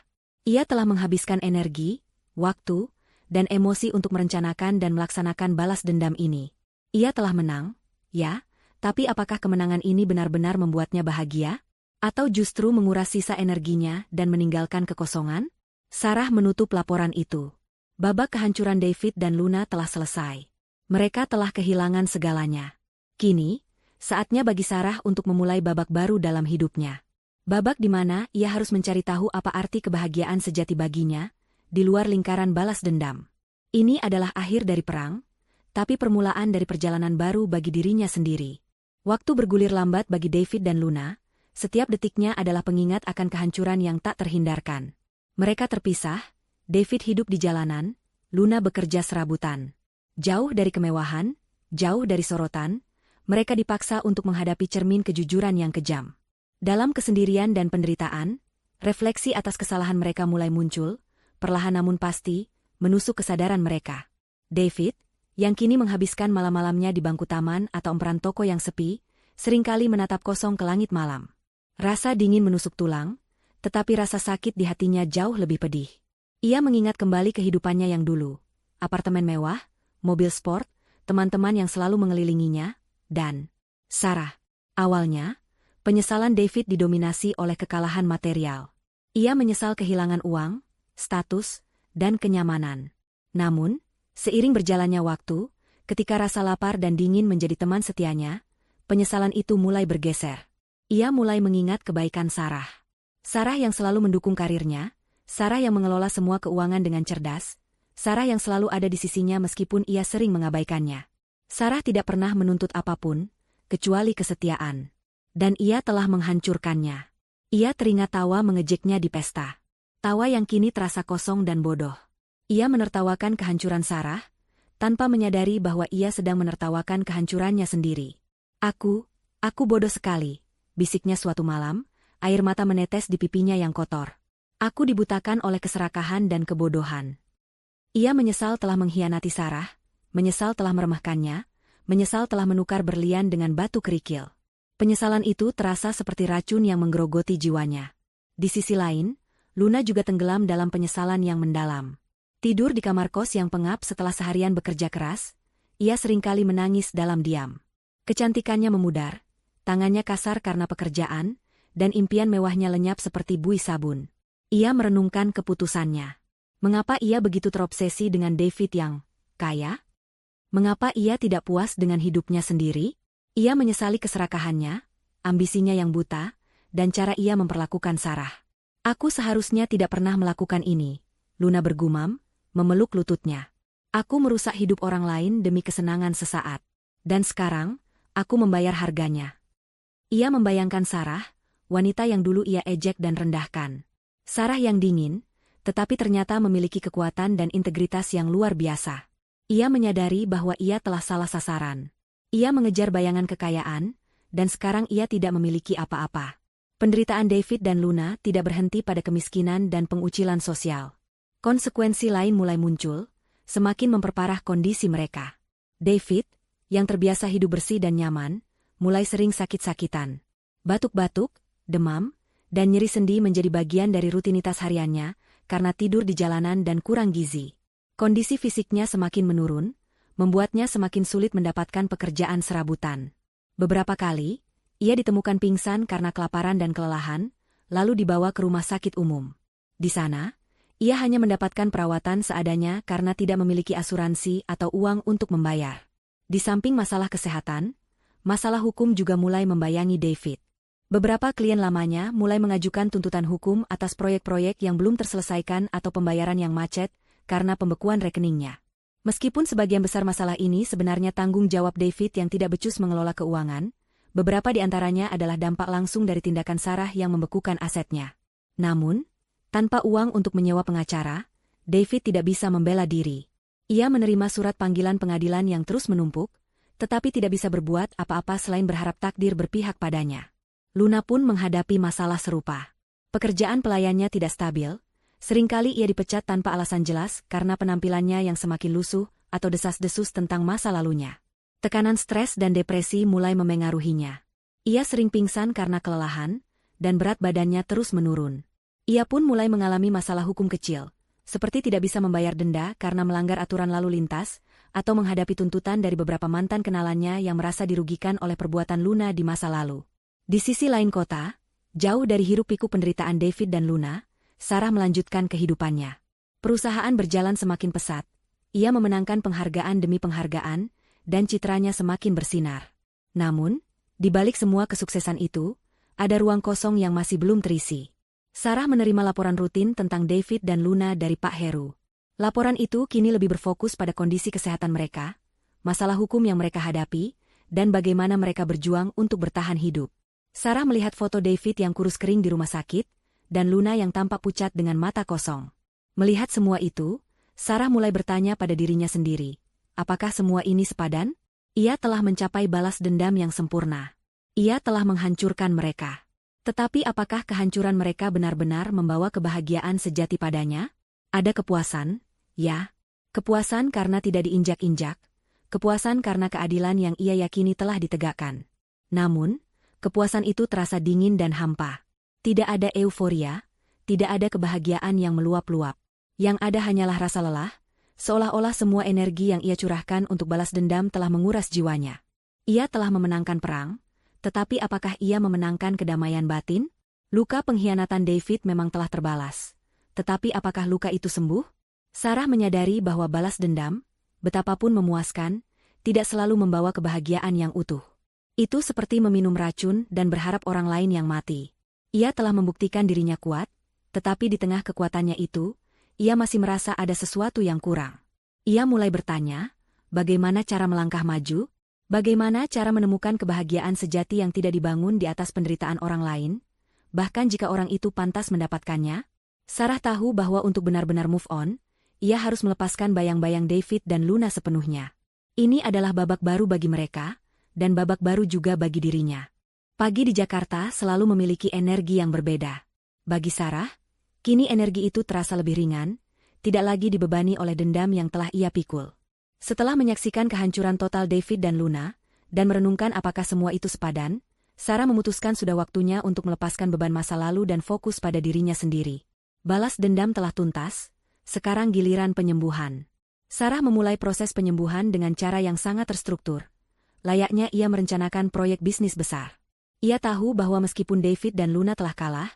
Ia telah menghabiskan energi, waktu, dan emosi untuk merencanakan dan melaksanakan balas dendam ini. Ia telah menang, ya, tapi apakah kemenangan ini benar-benar membuatnya bahagia? Atau justru menguras sisa energinya dan meninggalkan kekosongan? Sarah menutup laporan itu. Babak kehancuran David dan Luna telah selesai. Mereka telah kehilangan segalanya. Kini, saatnya bagi Sarah untuk memulai babak baru dalam hidupnya. Babak di mana ia harus mencari tahu apa arti kebahagiaan sejati baginya, di luar lingkaran balas dendam. Ini adalah akhir dari perang, tapi permulaan dari perjalanan baru bagi dirinya sendiri. Waktu bergulir lambat bagi David dan Luna, setiap detiknya adalah pengingat akan kehancuran yang tak terhindarkan. Mereka terpisah, David hidup di jalanan, Luna bekerja serabutan. Jauh dari kemewahan, jauh dari sorotan, mereka dipaksa untuk menghadapi cermin kejujuran yang kejam. Dalam kesendirian dan penderitaan, refleksi atas kesalahan mereka mulai muncul, perlahan namun pasti, menusuk kesadaran mereka. David, yang kini menghabiskan malam-malamnya di bangku taman atau emperan toko yang sepi, seringkali menatap kosong ke langit malam. Rasa dingin menusuk tulang, tetapi rasa sakit di hatinya jauh lebih pedih. Ia mengingat kembali kehidupannya yang dulu, apartemen mewah, mobil sport, teman-teman yang selalu mengelilinginya, dan Sarah. Awalnya, penyesalan David didominasi oleh kekalahan material. Ia menyesal kehilangan uang, status, dan kenyamanan. Namun, seiring berjalannya waktu, ketika rasa lapar dan dingin menjadi teman setianya, penyesalan itu mulai bergeser. Ia mulai mengingat kebaikan Sarah. Sarah yang selalu mendukung karirnya, Sarah yang mengelola semua keuangan dengan cerdas, Sarah yang selalu ada di sisinya meskipun ia sering mengabaikannya. Sarah tidak pernah menuntut apapun, kecuali kesetiaan. Dan ia telah menghancurkannya. Ia teringat tawa mengejeknya di pesta. Tawa yang kini terasa kosong dan bodoh. Ia menertawakan kehancuran Sarah, tanpa menyadari bahwa ia sedang menertawakan kehancurannya sendiri. Aku bodoh sekali, bisiknya suatu malam, air mata menetes di pipinya yang kotor. Aku dibutakan oleh keserakahan dan kebodohan. Ia menyesal telah mengkhianati Sarah, menyesal telah meremehkannya, menyesal telah menukar berlian dengan batu kerikil. Penyesalan itu terasa seperti racun yang menggerogoti jiwanya. Di sisi lain, Luna juga tenggelam dalam penyesalan yang mendalam. Tidur di kamar kos yang pengap setelah seharian bekerja keras, ia seringkali menangis dalam diam. Kecantikannya memudar, tangannya kasar karena pekerjaan, dan impian mewahnya lenyap seperti buih sabun. Ia merenungkan keputusannya. Mengapa ia begitu terobsesi dengan David yang kaya? Mengapa ia tidak puas dengan hidupnya sendiri? Ia menyesali keserakahannya, ambisinya yang buta, dan cara ia memperlakukan Sarah. Aku seharusnya tidak pernah melakukan ini, Luna bergumam, memeluk lututnya. Aku merusak hidup orang lain demi kesenangan sesaat. Dan sekarang, aku membayar harganya. Ia membayangkan Sarah, wanita yang dulu ia ejek dan rendahkan. Sarah yang dingin, tetapi ternyata memiliki kekuatan dan integritas yang luar biasa. Ia menyadari bahwa ia telah salah sasaran. Ia mengejar bayangan kekayaan, dan sekarang ia tidak memiliki apa-apa. Penderitaan David dan Luna tidak berhenti pada kemiskinan dan pengucilan sosial. Konsekuensi lain mulai muncul, semakin memperparah kondisi mereka. David, yang terbiasa hidup bersih dan nyaman, mulai sering sakit-sakitan. Batuk-batuk, demam, dan nyeri sendi menjadi bagian dari rutinitas hariannya karena tidur di jalanan dan kurang gizi. Kondisi fisiknya semakin menurun, membuatnya semakin sulit mendapatkan pekerjaan serabutan. Beberapa kali, ia ditemukan pingsan karena kelaparan dan kelelahan, lalu dibawa ke rumah sakit umum. Di sana, ia hanya mendapatkan perawatan seadanya karena tidak memiliki asuransi atau uang untuk membayar. Di samping masalah kesehatan, masalah hukum juga mulai membayangi David. Beberapa klien lamanya mulai mengajukan tuntutan hukum atas proyek-proyek yang belum terselesaikan atau pembayaran yang macet karena pembekuan rekeningnya. Meskipun sebagian besar masalah ini sebenarnya tanggung jawab David yang tidak becus mengelola keuangan, beberapa di antaranya adalah dampak langsung dari tindakan Sarah yang membekukan asetnya. Namun, tanpa uang untuk menyewa pengacara, David tidak bisa membela diri. Ia menerima surat panggilan pengadilan yang terus menumpuk, tetapi tidak bisa berbuat apa-apa selain berharap takdir berpihak padanya. Luna pun menghadapi masalah serupa. Pekerjaan pelayannya tidak stabil, seringkali ia dipecat tanpa alasan jelas karena penampilannya yang semakin lusuh atau desas-desus tentang masa lalunya. Tekanan stres dan depresi mulai memengaruhinya. Ia sering pingsan karena kelelahan, dan berat badannya terus menurun. Ia pun mulai mengalami masalah hukum kecil, seperti tidak bisa membayar denda karena melanggar aturan lalu lintas, atau menghadapi tuntutan dari beberapa mantan kenalannya yang merasa dirugikan oleh perbuatan Luna di masa lalu. Di sisi lain kota, jauh dari hiruk-pikuk penderitaan David dan Luna, Sarah melanjutkan kehidupannya. Perusahaan berjalan semakin pesat, ia memenangkan penghargaan demi penghargaan, dan citranya semakin bersinar. Namun, di balik semua kesuksesan itu, ada ruang kosong yang masih belum terisi. Sarah menerima laporan rutin tentang David dan Luna dari Pak Heru. Laporan itu kini lebih berfokus pada kondisi kesehatan mereka, masalah hukum yang mereka hadapi, dan bagaimana mereka berjuang untuk bertahan hidup. Sarah melihat foto David yang kurus kering di rumah sakit, dan Luna yang tampak pucat dengan mata kosong. Melihat semua itu, Sarah mulai bertanya pada dirinya sendiri, apakah semua ini sepadan? Ia telah mencapai balas dendam yang sempurna. Ia telah menghancurkan mereka. Tetapi apakah kehancuran mereka benar-benar membawa kebahagiaan sejati padanya? Ada kepuasan, ya. Kepuasan karena tidak diinjak-injak, kepuasan karena keadilan yang ia yakini telah ditegakkan. Namun, kepuasan itu terasa dingin dan hampa. Tidak ada euforia, tidak ada kebahagiaan yang meluap-luap. Yang ada hanyalah rasa lelah, seolah-olah semua energi yang ia curahkan untuk balas dendam telah menguras jiwanya. Ia telah memenangkan perang, tetapi apakah ia memenangkan kedamaian batin? Luka pengkhianatan David memang telah terbalas. Tetapi apakah luka itu sembuh? Sarah menyadari bahwa balas dendam, betapapun memuaskan, tidak selalu membawa kebahagiaan yang utuh. Itu seperti meminum racun dan berharap orang lain yang mati. Ia telah membuktikan dirinya kuat, tetapi di tengah kekuatannya itu, ia masih merasa ada sesuatu yang kurang. Ia mulai bertanya, bagaimana cara melangkah maju? Bagaimana cara menemukan kebahagiaan sejati yang tidak dibangun di atas penderitaan orang lain? Bahkan jika orang itu pantas mendapatkannya? Sarah tahu bahwa untuk benar-benar move on, ia harus melepaskan bayang-bayang David dan Luna sepenuhnya. Ini adalah babak baru bagi mereka, dan babak baru juga bagi dirinya. Pagi di Jakarta selalu memiliki energi yang berbeda. Bagi Sarah, kini energi itu terasa lebih ringan, tidak lagi dibebani oleh dendam yang telah ia pikul. Setelah menyaksikan kehancuran total David dan Luna, dan merenungkan apakah semua itu sepadan, Sarah memutuskan sudah waktunya untuk melepaskan beban masa lalu dan fokus pada dirinya sendiri. Balas dendam telah tuntas, sekarang giliran penyembuhan. Sarah memulai proses penyembuhan dengan cara yang sangat terstruktur. Layaknya ia merencanakan proyek bisnis besar. Ia tahu bahwa meskipun David dan Luna telah kalah,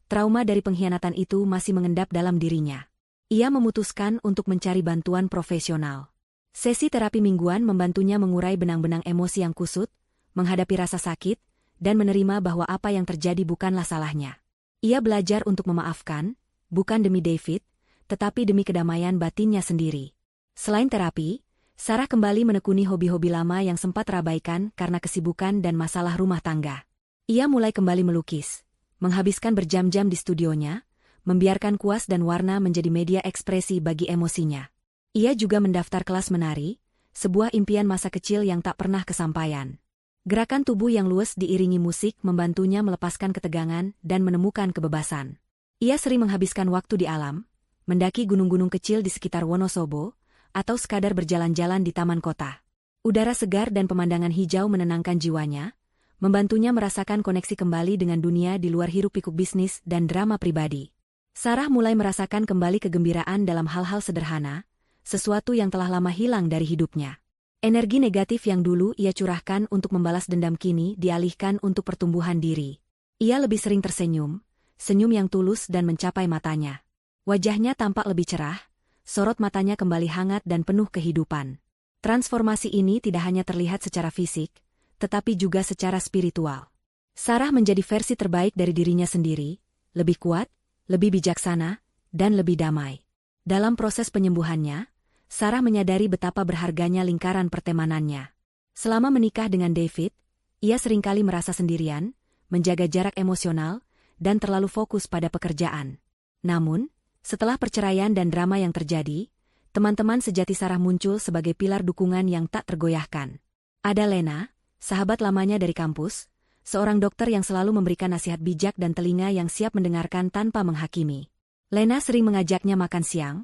trauma dari pengkhianatan itu masih mengendap dalam dirinya. Ia memutuskan untuk mencari bantuan profesional. Sesi terapi mingguan membantunya mengurai benang-benang emosi yang kusut, menghadapi rasa sakit, dan menerima bahwa apa yang terjadi bukanlah salahnya. Ia belajar untuk memaafkan, bukan demi David, tetapi demi kedamaian batinnya sendiri. Selain terapi, Sarah kembali menekuni hobi-hobi lama yang sempat terabaikan karena kesibukan dan masalah rumah tangga. Ia mulai kembali melukis, menghabiskan berjam-jam di studionya, membiarkan kuas dan warna menjadi media ekspresi bagi emosinya. Ia juga mendaftar kelas menari, sebuah impian masa kecil yang tak pernah kesampaian. Gerakan tubuh yang luwes diiringi musik membantunya melepaskan ketegangan dan menemukan kebebasan. Ia sering menghabiskan waktu di alam, mendaki gunung-gunung kecil di sekitar Wonosobo, atau sekadar berjalan-jalan di taman kota. Udara segar dan pemandangan hijau menenangkan jiwanya, membantunya merasakan koneksi kembali dengan dunia di luar hiruk-pikuk bisnis dan drama pribadi. Sarah mulai merasakan kembali kegembiraan dalam hal-hal sederhana, sesuatu yang telah lama hilang dari hidupnya. Energi negatif yang dulu ia curahkan untuk membalas dendam kini dialihkan untuk pertumbuhan diri. Ia lebih sering tersenyum, senyum yang tulus dan mencapai matanya. Wajahnya tampak lebih cerah, sorot matanya kembali hangat dan penuh kehidupan. Transformasi ini tidak hanya terlihat secara fisik, tetapi juga secara spiritual. Sarah menjadi versi terbaik dari dirinya sendiri, lebih kuat, lebih bijaksana, dan lebih damai. Dalam proses penyembuhannya, Sarah menyadari betapa berharganya lingkaran pertemanannya. Selama menikah dengan David, ia seringkali merasa sendirian, menjaga jarak emosional, dan terlalu fokus pada pekerjaan. Namun, setelah perceraian dan drama yang terjadi, teman-teman sejati Sarah muncul sebagai pilar dukungan yang tak tergoyahkan. Ada Lena, sahabat lamanya dari kampus, seorang dokter yang selalu memberikan nasihat bijak dan telinga yang siap mendengarkan tanpa menghakimi. Lena sering mengajaknya makan siang,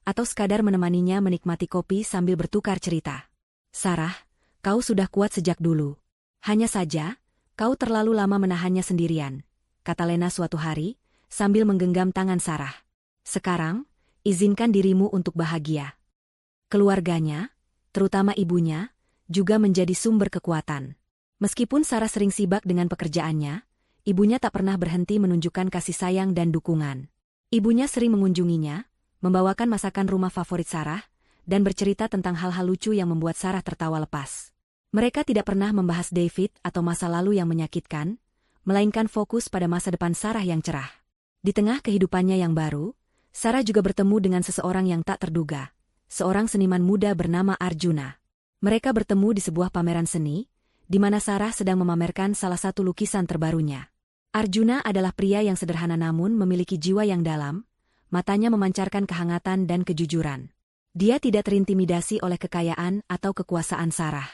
atau sekadar menemaninya menikmati kopi sambil bertukar cerita. Sarah, kau sudah kuat sejak dulu. Hanya saja, kau terlalu lama menahannya sendirian, kata Lena suatu hari, sambil menggenggam tangan Sarah. Sekarang, izinkan dirimu untuk bahagia. Keluarganya, terutama ibunya, juga menjadi sumber kekuatan. Meskipun Sarah sering sibuk dengan pekerjaannya, ibunya tak pernah berhenti menunjukkan kasih sayang dan dukungan. Ibunya sering mengunjunginya, membawakan masakan rumah favorit Sarah, dan bercerita tentang hal-hal lucu yang membuat Sarah tertawa lepas. Mereka tidak pernah membahas David atau masa lalu yang menyakitkan, melainkan fokus pada masa depan Sarah yang cerah. Di tengah kehidupannya yang baru, Sarah juga bertemu dengan seseorang yang tak terduga, seorang seniman muda bernama Arjuna. Mereka bertemu di sebuah pameran seni, di mana Sarah sedang memamerkan salah satu lukisan terbarunya. Arjuna adalah pria yang sederhana namun memiliki jiwa yang dalam, matanya memancarkan kehangatan dan kejujuran. Dia tidak terintimidasi oleh kekayaan atau kekuasaan Sarah.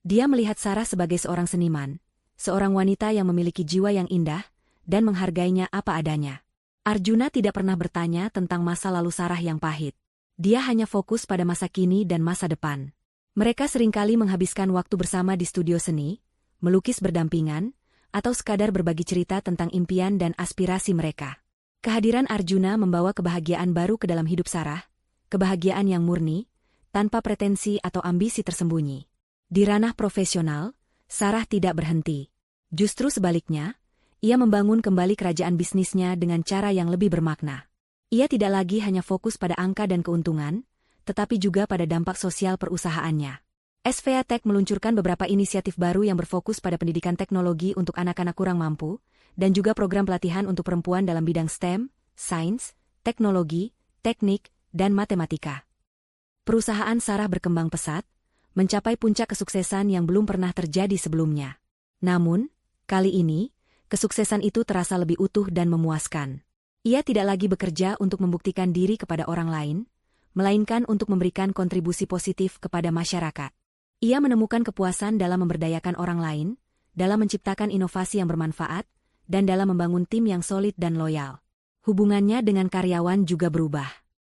Dia melihat Sarah sebagai seorang seniman, seorang wanita yang memiliki jiwa yang indah, dan menghargainya apa adanya. Arjuna tidak pernah bertanya tentang masa lalu Sarah yang pahit. Dia hanya fokus pada masa kini dan masa depan. Mereka seringkali menghabiskan waktu bersama di studio seni, melukis berdampingan, atau sekadar berbagi cerita tentang impian dan aspirasi mereka. Kehadiran Arjuna membawa kebahagiaan baru ke dalam hidup Sarah, kebahagiaan yang murni, tanpa pretensi atau ambisi tersembunyi. Di ranah profesional, Sarah tidak berhenti. Justru sebaliknya, ia membangun kembali kerajaan bisnisnya dengan cara yang lebih bermakna. Ia tidak lagi hanya fokus pada angka dan keuntungan, tetapi juga pada dampak sosial perusahaannya. SVA Tech meluncurkan beberapa inisiatif baru yang berfokus pada pendidikan teknologi untuk anak-anak kurang mampu, dan juga program pelatihan untuk perempuan dalam bidang STEM, sains, teknologi, teknik, dan matematika. Perusahaan Sarah berkembang pesat, mencapai puncak kesuksesan yang belum pernah terjadi sebelumnya. Namun, kali ini, kesuksesan itu terasa lebih utuh dan memuaskan. Ia tidak lagi bekerja untuk membuktikan diri kepada orang lain, melainkan untuk memberikan kontribusi positif kepada masyarakat. Ia menemukan kepuasan dalam memberdayakan orang lain, dalam menciptakan inovasi yang bermanfaat, dan dalam membangun tim yang solid dan loyal. Hubungannya dengan karyawan juga berubah.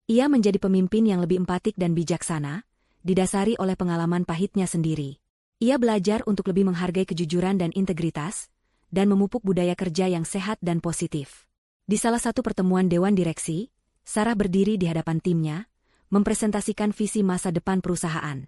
Ia menjadi pemimpin yang lebih empatik dan bijaksana, didasari oleh pengalaman pahitnya sendiri. Ia belajar untuk lebih menghargai kejujuran dan integritas, dan memupuk budaya kerja yang sehat dan positif. Di salah satu pertemuan Dewan Direksi, Sarah berdiri di hadapan timnya, mempresentasikan visi masa depan perusahaan.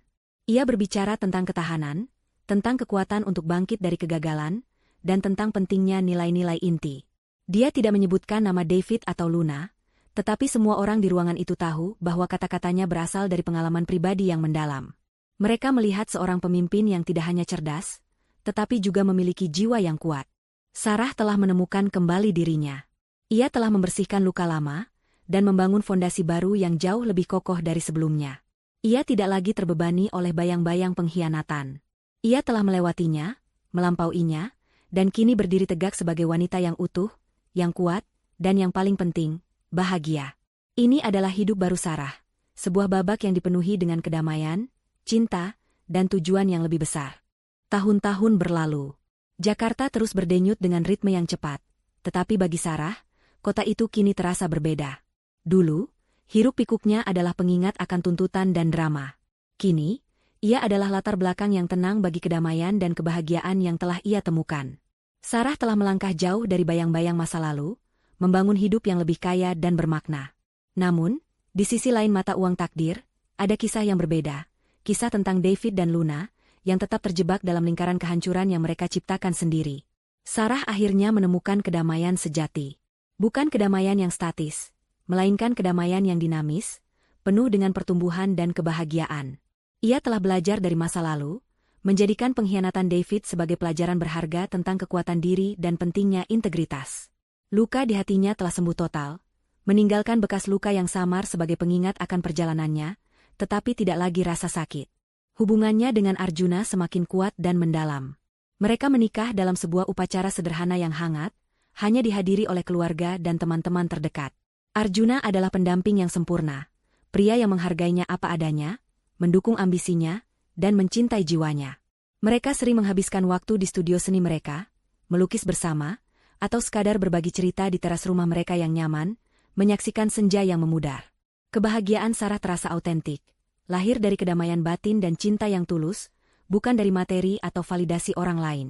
Ia berbicara tentang ketahanan, tentang kekuatan untuk bangkit dari kegagalan, dan tentang pentingnya nilai-nilai inti. Dia tidak menyebutkan nama David atau Luna, tetapi semua orang di ruangan itu tahu bahwa kata-katanya berasal dari pengalaman pribadi yang mendalam. Mereka melihat seorang pemimpin yang tidak hanya cerdas, tetapi juga memiliki jiwa yang kuat. Sarah telah menemukan kembali dirinya. Ia telah membersihkan luka lama, dan membangun fondasi baru yang jauh lebih kokoh dari sebelumnya. Ia tidak lagi terbebani oleh bayang-bayang pengkhianatan. Ia telah melewatinya, melampauinya, dan kini berdiri tegak sebagai wanita yang utuh, yang kuat, dan yang paling penting, bahagia. Ini adalah hidup baru Sarah, sebuah babak yang dipenuhi dengan kedamaian, cinta, dan tujuan yang lebih besar. Tahun-tahun berlalu. Jakarta terus berdenyut dengan ritme yang cepat, tetapi bagi Sarah, kota itu kini terasa berbeda. Dulu, hiruk-pikuknya adalah pengingat akan tuntutan dan drama. Kini, ia adalah latar belakang yang tenang bagi kedamaian dan kebahagiaan yang telah ia temukan. Sarah telah melangkah jauh dari bayang-bayang masa lalu, membangun hidup yang lebih kaya dan bermakna. Namun, di sisi lain mata uang takdir, ada kisah yang berbeda, kisah tentang David dan Luna, yang tetap terjebak dalam lingkaran kehancuran yang mereka ciptakan sendiri. Sarah akhirnya menemukan kedamaian sejati. Bukan kedamaian yang statis, melainkan kedamaian yang dinamis, penuh dengan pertumbuhan dan kebahagiaan. Ia telah belajar dari masa lalu, menjadikan pengkhianatan David sebagai pelajaran berharga tentang kekuatan diri dan pentingnya integritas. Luka di hatinya telah sembuh total, meninggalkan bekas luka yang samar sebagai pengingat akan perjalanannya, tetapi tidak lagi rasa sakit. Hubungannya dengan Arjuna semakin kuat dan mendalam. Mereka menikah dalam sebuah upacara sederhana yang hangat, hanya dihadiri oleh keluarga dan teman-teman terdekat. Arjuna adalah pendamping yang sempurna, pria yang menghargainya apa adanya, mendukung ambisinya, dan mencintai jiwanya. Mereka sering menghabiskan waktu di studio seni mereka, melukis bersama, atau sekadar berbagi cerita di teras rumah mereka yang nyaman, menyaksikan senja yang memudar. Kebahagiaan Sarah terasa autentik, lahir dari kedamaian batin dan cinta yang tulus, bukan dari materi atau validasi orang lain.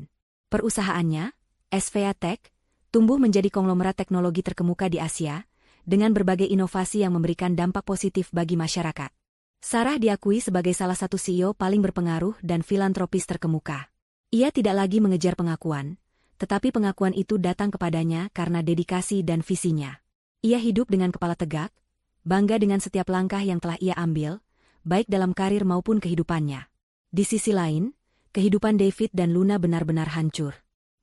Perusahaannya, SVA Tech, tumbuh menjadi konglomerat teknologi terkemuka di Asia, dengan berbagai inovasi yang memberikan dampak positif bagi masyarakat. Sarah diakui sebagai salah satu CEO paling berpengaruh dan filantropis terkemuka. Ia tidak lagi mengejar pengakuan, tetapi pengakuan itu datang kepadanya karena dedikasi dan visinya. Ia hidup dengan kepala tegak, bangga dengan setiap langkah yang telah ia ambil, baik dalam karir maupun kehidupannya. Di sisi lain, kehidupan David dan Luna benar-benar hancur.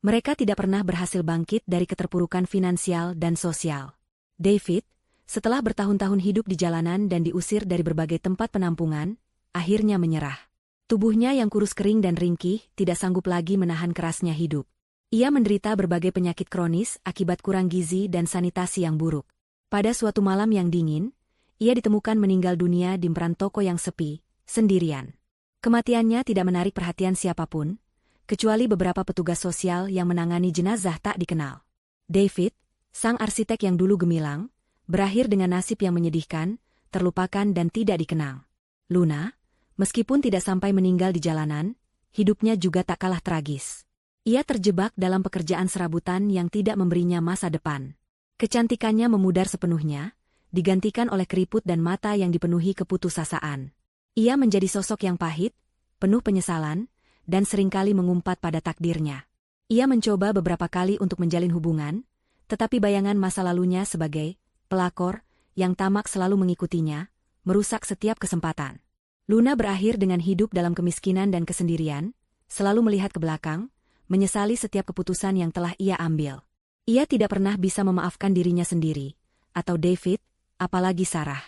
Mereka tidak pernah berhasil bangkit dari keterpurukan finansial dan sosial. David, setelah bertahun-tahun hidup di jalanan dan diusir dari berbagai tempat penampungan, akhirnya menyerah. Tubuhnya yang kurus kering dan ringkih tidak sanggup lagi menahan kerasnya hidup. Ia menderita berbagai penyakit kronis akibat kurang gizi dan sanitasi yang buruk. Pada suatu malam yang dingin, ia ditemukan meninggal dunia di emperan toko yang sepi, sendirian. Kematiannya tidak menarik perhatian siapapun, kecuali beberapa petugas sosial yang menangani jenazah tak dikenal. David, sang arsitek yang dulu gemilang, berakhir dengan nasib yang menyedihkan, terlupakan dan tidak dikenang. Luna, meskipun tidak sampai meninggal di jalanan, hidupnya juga tak kalah tragis. Ia terjebak dalam pekerjaan serabutan yang tidak memberinya masa depan. Kecantikannya memudar sepenuhnya, digantikan oleh keriput dan mata yang dipenuhi keputusasaan. Ia menjadi sosok yang pahit, penuh penyesalan, dan seringkali mengumpat pada takdirnya. Ia mencoba beberapa kali untuk menjalin hubungan, tetapi bayangan masa lalunya sebagai pelakor yang tamak selalu mengikutinya, merusak setiap kesempatan. Luna berakhir dengan hidup dalam kemiskinan dan kesendirian, selalu melihat ke belakang, menyesali setiap keputusan yang telah ia ambil. Ia tidak pernah bisa memaafkan dirinya sendiri, atau David, apalagi Sarah.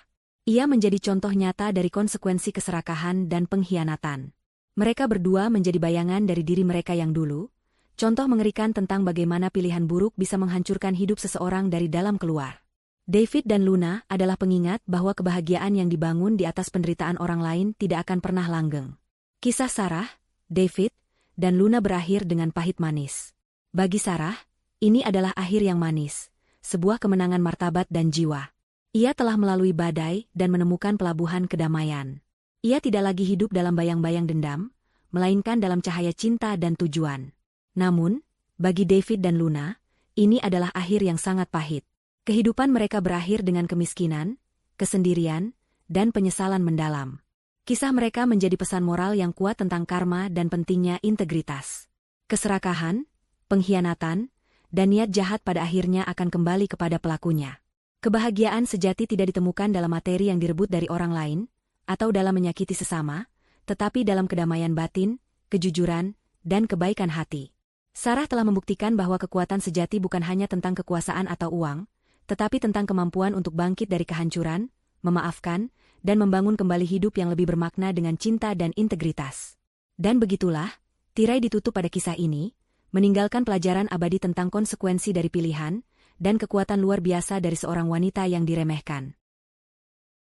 Ia menjadi contoh nyata dari konsekuensi keserakahan dan pengkhianatan. Mereka berdua menjadi bayangan dari diri mereka yang dulu, contoh mengerikan tentang bagaimana pilihan buruk bisa menghancurkan hidup seseorang dari dalam keluar. David dan Luna adalah pengingat bahwa kebahagiaan yang dibangun di atas penderitaan orang lain tidak akan pernah langgeng. Kisah Sarah, David, dan Luna berakhir dengan pahit manis. Bagi Sarah, ini adalah akhir yang manis, sebuah kemenangan martabat dan jiwa. Ia telah melalui badai dan menemukan pelabuhan kedamaian. Ia tidak lagi hidup dalam bayang-bayang dendam, melainkan dalam cahaya cinta dan tujuan. Namun, bagi David dan Luna, ini adalah akhir yang sangat pahit. Kehidupan mereka berakhir dengan kemiskinan, kesendirian, dan penyesalan mendalam. Kisah mereka menjadi pesan moral yang kuat tentang karma dan pentingnya integritas. Keserakahan, pengkhianatan, dan niat jahat pada akhirnya akan kembali kepada pelakunya. Kebahagiaan sejati tidak ditemukan dalam materi yang direbut dari orang lain, atau dalam menyakiti sesama, tetapi dalam kedamaian batin, kejujuran, dan kebaikan hati. Sarah telah membuktikan bahwa kekuatan sejati bukan hanya tentang kekuasaan atau uang, tetapi tentang kemampuan untuk bangkit dari kehancuran, memaafkan, dan membangun kembali hidup yang lebih bermakna dengan cinta dan integritas. Dan begitulah, tirai ditutup pada kisah ini, meninggalkan pelajaran abadi tentang konsekuensi dari pilihan, dan kekuatan luar biasa dari seorang wanita yang diremehkan.